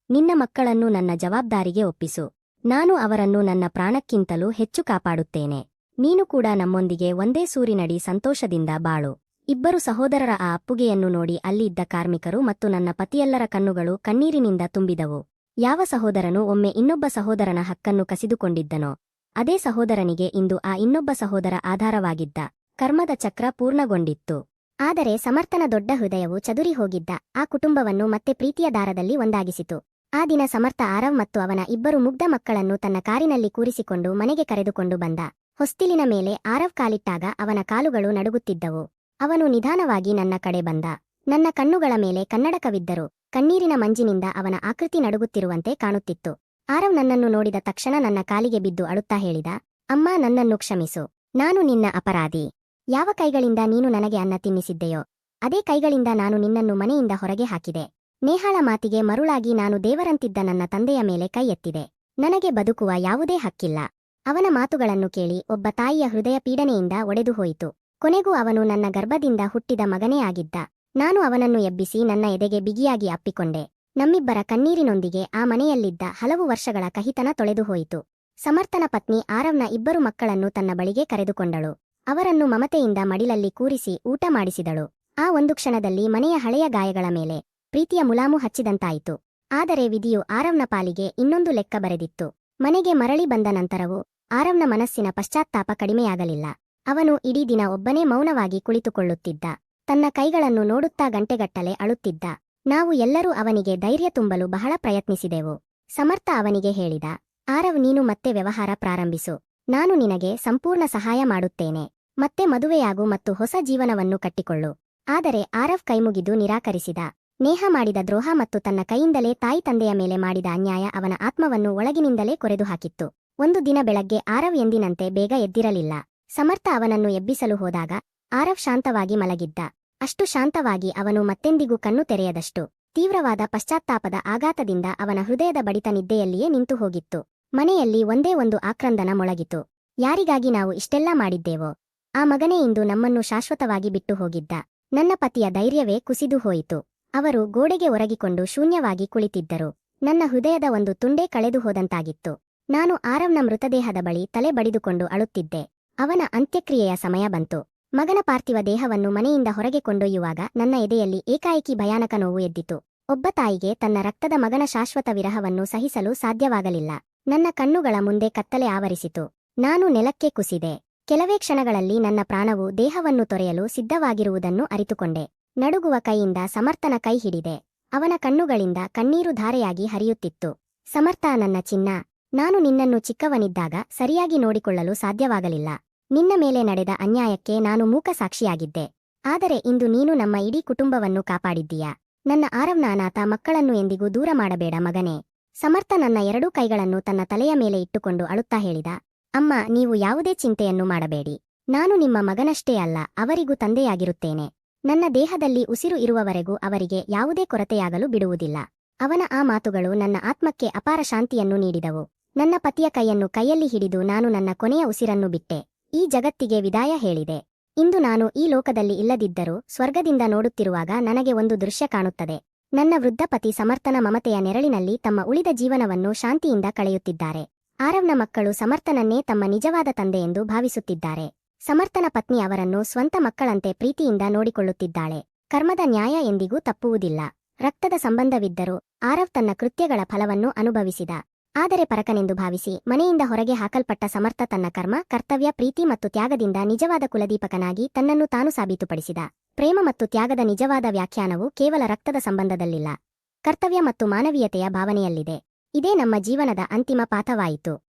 ನಿನ್ನ ಮಕ್ಕಳನ್ನು ನನ್ನ ಜವಾಬ್ದಾರಿಗೆ ಒಪ್ಪಿಸು. ನಾನು ಅವರನ್ನು ನನ್ನ ಪ್ರಾಣಕ್ಕಿಂತಲೂ ಹೆಚ್ಚು ಕಾಪಾಡುತ್ತೇನೆ. ನೀನು ಕೂಡ ನಮ್ಮೊಂದಿಗೆ ಒಂದೇ ಸೂರಿನಡಿ ಸಂತೋಷದಿಂದ ಬಾಳು. ಇಬ್ಬರು ಸಹೋದರರ ಆ ಅಪ್ಪುಗೆಯನ್ನು ನೋಡಿ ಅಲ್ಲಿ ಇದ್ದ ಕಾರ್ಮಿಕರು ಮತ್ತು ನನ್ನ ಪತಿಯೆಲ್ಲರ ಕಣ್ಣುಗಳು ಕಣ್ಣೀರಿನಿಂದ ತುಂಬಿದವು. ಯಾವ ಸಹೋದರನು ಒಮ್ಮೆ ಇನ್ನೊಬ್ಬ ಸಹೋದರನ ಹಕ್ಕನ್ನು ಕಸಿದುಕೊಂಡಿದ್ದನೋ ಅದೇ ಸಹೋದರನಿಗೆ ಇಂದು ಆ ಇನ್ನೊಬ್ಬ ಸಹೋದರ ಆಧಾರವಾಗಿದ್ದ. ಕರ್ಮದ ಚಕ್ರ ಪೂರ್ಣಗೊಂಡಿತ್ತು. ಆದರೆ ಸಮರ್ಥನ ದೊಡ್ಡ ಹೃದಯವು ಚದುರಿ ಹೋಗಿದ್ದ ಆ ಕುಟುಂಬವನ್ನು ಮತ್ತೆ ಪ್ರೀತಿಯ ದಾರದಲ್ಲಿ ಒಂದಾಗಿಸಿತು. ಆ ದಿನ ಸಮರ್ಥ ಆರವ್ ಮತ್ತು ಅವನ 2 ಮುಗ್ಧ ಮಕ್ಕಳನ್ನು ತನ್ನ ಕಾರಿನಲ್ಲಿ ಕೂರಿಸಿಕೊಂಡು ಮನೆಗೆ ಕರೆದುಕೊಂಡು ಬಂದ. ಹೊಸ್ತಿಲಿನ ಮೇಲೆ ಆರವ್ ಕಾಲಿಟ್ಟಾಗ ಅವನ ಕಾಲುಗಳು ನಡುಗುತ್ತಿದ್ದವು. ಅವನು ನಿಧಾನವಾಗಿ ನನ್ನ ಕಡೆ ಬಂದ. ನನ್ನ ಕಣ್ಣುಗಳ ಮೇಲೆ ಕನ್ನಡಕವಿದ್ದರು. ಕಣ್ಣೀರಿನ ಮಂಜಿನಿಂದ ಅವನ ಆಕೃತಿ ನಡುಗುತ್ತಿರುವಂತೆ ಕಾಣುತ್ತಿತ್ತು. ಆರವ್ ನನ್ನನ್ನು ನೋಡಿದ ತಕ್ಷಣ ನನ್ನ ಕಾಲಿಗೆ ಬಿದ್ದು ಅಳುತ್ತಾ ಹೇಳಿದ, ಅಮ್ಮ, ನನ್ನನ್ನು ಕ್ಷಮಿಸು. ನಾನು ನಿನ್ನ ಅಪರಾಧಿ. ಯಾವ ಕೈಗಳಿಂದ ನೀನು ನನಗೆ ಅನ್ನ ತಿನ್ನಿಸಿದ್ದೆಯೋ ಅದೇ ಕೈಗಳಿಂದ ನಾನು ನಿನ್ನನ್ನು ಮನೆಯಿಂದ ಹೊರಗೆ ಹಾಕಿದೆ. ನೇಹಾಳ ಮಾತಿಗೆ ಮರುಳಾಗಿ ನಾನು ದೇವರಂತಿದ್ದ ನನ್ನ ತಂದೆಯ ಮೇಲೆ ಕೈ ಎತ್ತಿದೆ. ನನಗೆ ಬದುಕುವ ಯಾವುದೇ ಹಕ್ಕಿಲ್ಲ. ಅವನ ಮಾತುಗಳನ್ನು ಕೇಳಿ ಒಬ್ಬ ತಾಯಿಯ ಹೃದಯ ಪೀಡನೆಯಿಂದ ಒಡೆದು ಹೋಯಿತು. ಕೊನೆಗೂ ಅವನು ನನ್ನ ಗರ್ಭದಿಂದ ಹುಟ್ಟಿದ ಮಗನೇ ಆಗಿದ್ದ. ನಾನು ಅವನನ್ನು ಎಬ್ಬಿಸಿ ನನ್ನ ಎದೆಗೆ ಬಿಗಿಯಾಗಿ ಅಪ್ಪಿಕೊಂಡೆ. ನಮ್ಮಿಬ್ಬರ ಕಣ್ಣೀರಿನೊಂದಿಗೆ ಆ ಮನೆಯಲ್ಲಿದ್ದ ಹಲವು ವರ್ಷಗಳ ಕಹಿತನ ತೊಳೆದು ಹೋಯಿತು. ಸಮರ್ಥನ ಪತ್ನಿ ಆರವ್ನ 2 ಮಕ್ಕಳನ್ನು ತನ್ನ ಬಳಿಗೆ ಕರೆದುಕೊಂಡಳು. ಅವರನ್ನು ಮಮತೆಯಿಂದ ಮಡಿಲಲ್ಲಿ ಕೂರಿಸಿ ಊಟ ಮಾಡಿಸಿದಳು. ಆ ಒಂದು ಕ್ಷಣದಲ್ಲಿ ಮನೆಯ ಹಳೆಯ ಗಾಯಗಳ ಮೇಲೆ ಪ್ರೀತಿಯ ಮುಲಾಮು ಹಚ್ಚಿದಂತಾಯಿತು. ಆದರೆ ವಿಧಿಯು ಆರವ್ನ ಪಾಲಿಗೆ ಇನ್ನೊಂದು ಲೆಕ್ಕ ಬರೆದಿತ್ತು. ಮನೆಗೆ ಮರಳಿ ಬಂದ ನಂತರವೂ ಆರವ್ನ ಮನಸ್ಸಿನ ಪಶ್ಚಾತ್ತಾಪ ಕಡಿಮೆಯಾಗಲಿಲ್ಲ. ಅವನು ಇಡೀ ದಿನ ಒಬ್ಬನೇ ಮೌನವಾಗಿ ಕುಳಿತುಕೊಳ್ಳುತ್ತಿದ್ದ. ತನ್ನ ಕೈಗಳನ್ನು ನೋಡುತ್ತಾ ಗಂಟೆಗಟ್ಟಲೆ ಅಳುತ್ತಿದ್ದ. ನಾವು ಎಲ್ಲರೂ ಅವನಿಗೆ ಧೈರ್ಯ ತುಂಬಲು ಬಹಳ ಪ್ರಯತ್ನಿಸಿದೆವು. ಸಮರ್ಥ ಅವನಿಗೆ ಹೇಳಿದ, ಆರವ್, ನೀನು ಮತ್ತೆ ವ್ಯವಹಾರ ಪ್ರಾರಂಭಿಸು. ನಾನು ನಿನಗೆ ಸಂಪೂರ್ಣ ಸಹಾಯ ಮಾಡುತ್ತೇನೆ. ಮತ್ತೆ ಮದುವೆಯಾಗು ಮತ್ತು ಹೊಸ ಜೀವನವನ್ನು ಕಟ್ಟಿಕೊಳ್ಳು. ಆದರೆ ಆರವ್ ಕೈಮುಗಿದು ನಿರಾಕರಿಸಿದ. ನೇಹ ಮಾಡಿದ ದ್ರೋಹ ಮತ್ತು ತನ್ನ ಕೈಯಿಂದಲೇ ತಾಯಿ ತಂದೆಯ ಮೇಲೆ ಮಾಡಿದ ಅನ್ಯಾಯ ಅವನ ಆತ್ಮವನ್ನು ಒಳಗಿನಿಂದಲೇ ಕೊರೆದು ಹಾಕಿತ್ತು. ಒಂದು ದಿನ ಬೆಳಗ್ಗೆ ಆರವ್ ಎಂದಿನಂತೆ ಬೇಗ ಎದ್ದಿರಲಿಲ್ಲ. ಸಮರ್ಥ ಅವನನ್ನು ಎಬ್ಬಿಸಲು ಹೋದಾಗ ಆರವ್ ಶಾಂತವಾಗಿ ಮಲಗಿದ್ದ. ಅಷ್ಟು ಶಾಂತವಾಗಿ ಅವನು ಮತ್ತೆಂದಿಗೂ ಕಣ್ಣು ತೆರೆಯದಷ್ಟು ತೀವ್ರವಾದ ಪಶ್ಚಾತ್ತಾಪದ ಆಘಾತದಿಂದ ಅವನ ಹೃದಯದ ಬಡಿತ ನಿದ್ದೆಯಲ್ಲಿಯೇ ನಿಂತು ಹೋಗಿತ್ತು. ಮನೆಯಲ್ಲಿ ಒಂದೇ ಒಂದು ಆಕ್ರಂದನ ಮೊಳಗಿತು. ಯಾರಿಗಾಗಿ ನಾವು ಇಷ್ಟೆಲ್ಲಾ ಮಾಡಿದ್ದೇವೋ ಆ ಮಗನೇ ಇಂದು ನಮ್ಮನ್ನು ಶಾಶ್ವತವಾಗಿ ಬಿಟ್ಟು ಹೋಗಿದ್ದ. ನನ್ನ ಪತಿಯ ಧೈರ್ಯವೇ ಕುಸಿದು ಹೋಯಿತು. ಅವರು ಗೋಡೆಗೆ ಒರಗಿಕೊಂಡು ಶೂನ್ಯವಾಗಿ ಕುಳಿತಿದ್ದರು. ನನ್ನ ಹೃದಯದ ಒಂದು ತುಂಡೇ ಕಳೆದು ಹೋದಂತಾಗಿತ್ತು. ನಾನು ಆರವ್ನ ಮೃತದೇಹದ ಬಳಿ ತಲೆ ಬಡಿದುಕೊಂಡು ಅಳುತ್ತಿದ್ದೆ. ಅವನ ಅಂತ್ಯಕ್ರಿಯೆಯ ಸಮಯ ಬಂತು. ಮಗನ ಪಾರ್ಥಿವ ದೇಹವನ್ನು ಮನೆಯಿಂದ ಹೊರಗೆ ಕೊಂಡೊಯ್ಯುವಾಗ ನನ್ನ ಎದೆಯಲ್ಲಿ ಏಕಾಏಕಿ ಭಯಾನಕ ನೋವು ಎದ್ದಿತು. ಒಬ್ಬ ತಾಯಿಗೆ ತನ್ನ ರಕ್ತದ ಮಗನ ಶಾಶ್ವತ ವಿರಹವನ್ನು ಸಹಿಸಲು ಸಾಧ್ಯವಾಗಲಿಲ್ಲ. ನನ್ನ ಕಣ್ಣುಗಳ ಮುಂದೆ ಕತ್ತಲೆ ಆವರಿಸಿತು. ನಾನು ನೆಲಕ್ಕೆ ಕುಸಿದೆ. ಕೆಲವೇ ಕ್ಷಣಗಳಲ್ಲಿ ನನ್ನ ಪ್ರಾಣವು ದೇಹವನ್ನು ತೊರೆಯಲು ಸಿದ್ಧವಾಗಿರುವುದನ್ನು ಅರಿತುಕೊಂಡೆ. ನಡುಗುವ ಕೈಯಿಂದ ಸಮರ್ಥನ ಕೈ ಹಿಡಿದೆ. ಅವನ ಕಣ್ಣುಗಳಿಂದ ಕಣ್ಣೀರು ಧಾರೆಯಾಗಿ ಹರಿಯುತ್ತಿತ್ತು. ಸಮರ್ಥ, ನನ್ನ ಚಿನ್ನ, ನಾನು ನಿನ್ನನ್ನು ಚಿಕ್ಕವನಿದ್ದಾಗ ಸರಿಯಾಗಿ ನೋಡಿಕೊಳ್ಳಲು ಸಾಧ್ಯವಾಗಲಿಲ್ಲ. ನಿನ್ನ ಮೇಲೆ ನಡೆದ ಅನ್ಯಾಯಕ್ಕೆ ನಾನು ಮೂಕ ಸಾಕ್ಷಿಯಾಗಿದ್ದೆ. ಆದರೆ ಇಂದು ನೀನು ನಮ್ಮ ಇಡೀ ಕುಟುಂಬವನ್ನು ಕಾಪಾಡಿದ್ದೀಯಾ. ನನ್ನ ಆರವ್ನ ಅನಾಥ ಮಕ್ಕಳನ್ನು ಎಂದಿಗೂ ದೂರ ಮಾಡಬೇಡ ಮಗನೇ. ಸಮರ್ಥ ನನ್ನ ಎರಡೂ ಕೈಗಳನ್ನು ತನ್ನ ತಲೆಯ ಮೇಲೆ ಇಟ್ಟುಕೊಂಡು ಅಳುತ್ತಾ ಹೇಳಿದ, ಅಮ್ಮ, ನೀವು ಯಾವುದೇ ಚಿಂತೆಯನ್ನು ಮಾಡಬೇಡಿ. ನಾನು ನಿಮ್ಮ ಮಗನಷ್ಟೇ ಅಲ್ಲ, ಅವರಿಗೂ ತಂದೆಯಾಗಿರುತ್ತೇನೆ. ನನ್ನ ದೇಹದಲ್ಲಿ ಉಸಿರು ಇರುವವರೆಗೂ ಅವರಿಗೆ ಯಾವುದೇ ಕೊರತೆಯಾಗಲು ಬಿಡುವುದಿಲ್ಲ. ಅವನ ಆ ಮಾತುಗಳು ನನ್ನ ಆತ್ಮಕ್ಕೆ ಅಪಾರ ಶಾಂತಿಯನ್ನು ನೀಡಿದವು. ನನ್ನ ಪತಿಯ ಕೈಯನ್ನು ಕೈಯಲ್ಲಿ ಹಿಡಿದು ನಾನು ನನ್ನ ಕೊನೆಯ ಉಸಿರನ್ನು ಬಿಟ್ಟೆ. ಈ ಜಗತ್ತಿಗೆ ವಿದಾಯ ಹೇಳಿದೆ. ಇಂದು ನಾನು ಈ ಲೋಕದಲ್ಲಿ ಇಲ್ಲದಿದ್ದರೂ ಸ್ವರ್ಗದಿಂದ ನೋಡುತ್ತಿರುವಾಗ ನನಗೆ ಒಂದು ದೃಶ್ಯ ಕಾಣುತ್ತದೆ. ನನ್ನ ವೃದ್ಧ ಪತಿ ಸಮರ್ಥನ ಮಮತೆಯ ನೆರಳಿನಲ್ಲಿ ತಮ್ಮ ಉಳಿದ ಜೀವನವನ್ನು ಶಾಂತಿಯಿಂದ ಕಳೆಯುತ್ತಿದ್ದಾರೆ. ಆರವ್ನ ಮಕ್ಕಳು ಸಮರ್ಥನನ್ನೇ ತಮ್ಮ ನಿಜವಾದ ತಂದೆಯೆಂದು ಭಾವಿಸುತ್ತಿದ್ದಾರೆ. ಸಮರ್ಥನ ಪತ್ನಿ ಅವರನ್ನು ಸ್ವಂತ ಮಕ್ಕಳಂತೆ ಪ್ರೀತಿಯಿಂದ ನೋಡಿಕೊಳ್ಳುತ್ತಿದ್ದಾಳೆ. ಕರ್ಮದ ನ್ಯಾಯ ಎಂದಿಗೂ ತಪ್ಪುವುದಿಲ್ಲ. ರಕ್ತದ ಸಂಬಂಧವಿದ್ದರೂ ಆರವ್ ತನ್ನ ಕೃತ್ಯಗಳ ಫಲವನ್ನು ಅನುಭವಿಸಿದ. ಆದರೆ ಪರಕನೆಂದು ಭಾವಿಸಿ ಮನೆಯಿಂದ ಹೊರಗೆ ಹಾಕಲ್ಪಟ್ಟ ಸಮರ್ಥ ತನ್ನ ಕರ್ಮ, ಕರ್ತವ್ಯ, ಪ್ರೀತಿ ಮತ್ತು ತ್ಯಾಗದಿಂದ ನಿಜವಾದ ಕುಲದೀಪಕನಾಗಿ ತನ್ನನ್ನು ತಾನು ಸಾಬೀತುಪಡಿಸಿದ. ಪ್ರೇಮ ಮತ್ತು ತ್ಯಾಗದ ನಿಜವಾದ ವ್ಯಾಖ್ಯಾನವು ಕೇವಲ ರಕ್ತದ ಸಂಬಂಧದಲ್ಲಿಲ್ಲ, ಕರ್ತವ್ಯ ಮತ್ತು ಮಾನವೀಯತೆಯ ಭಾವನೆಯಲ್ಲಿದೆ. ಇದೇ ನಮ್ಮ ಜೀವನದ ಅಂತಿಮ ಪಾಠವಾಯಿತು.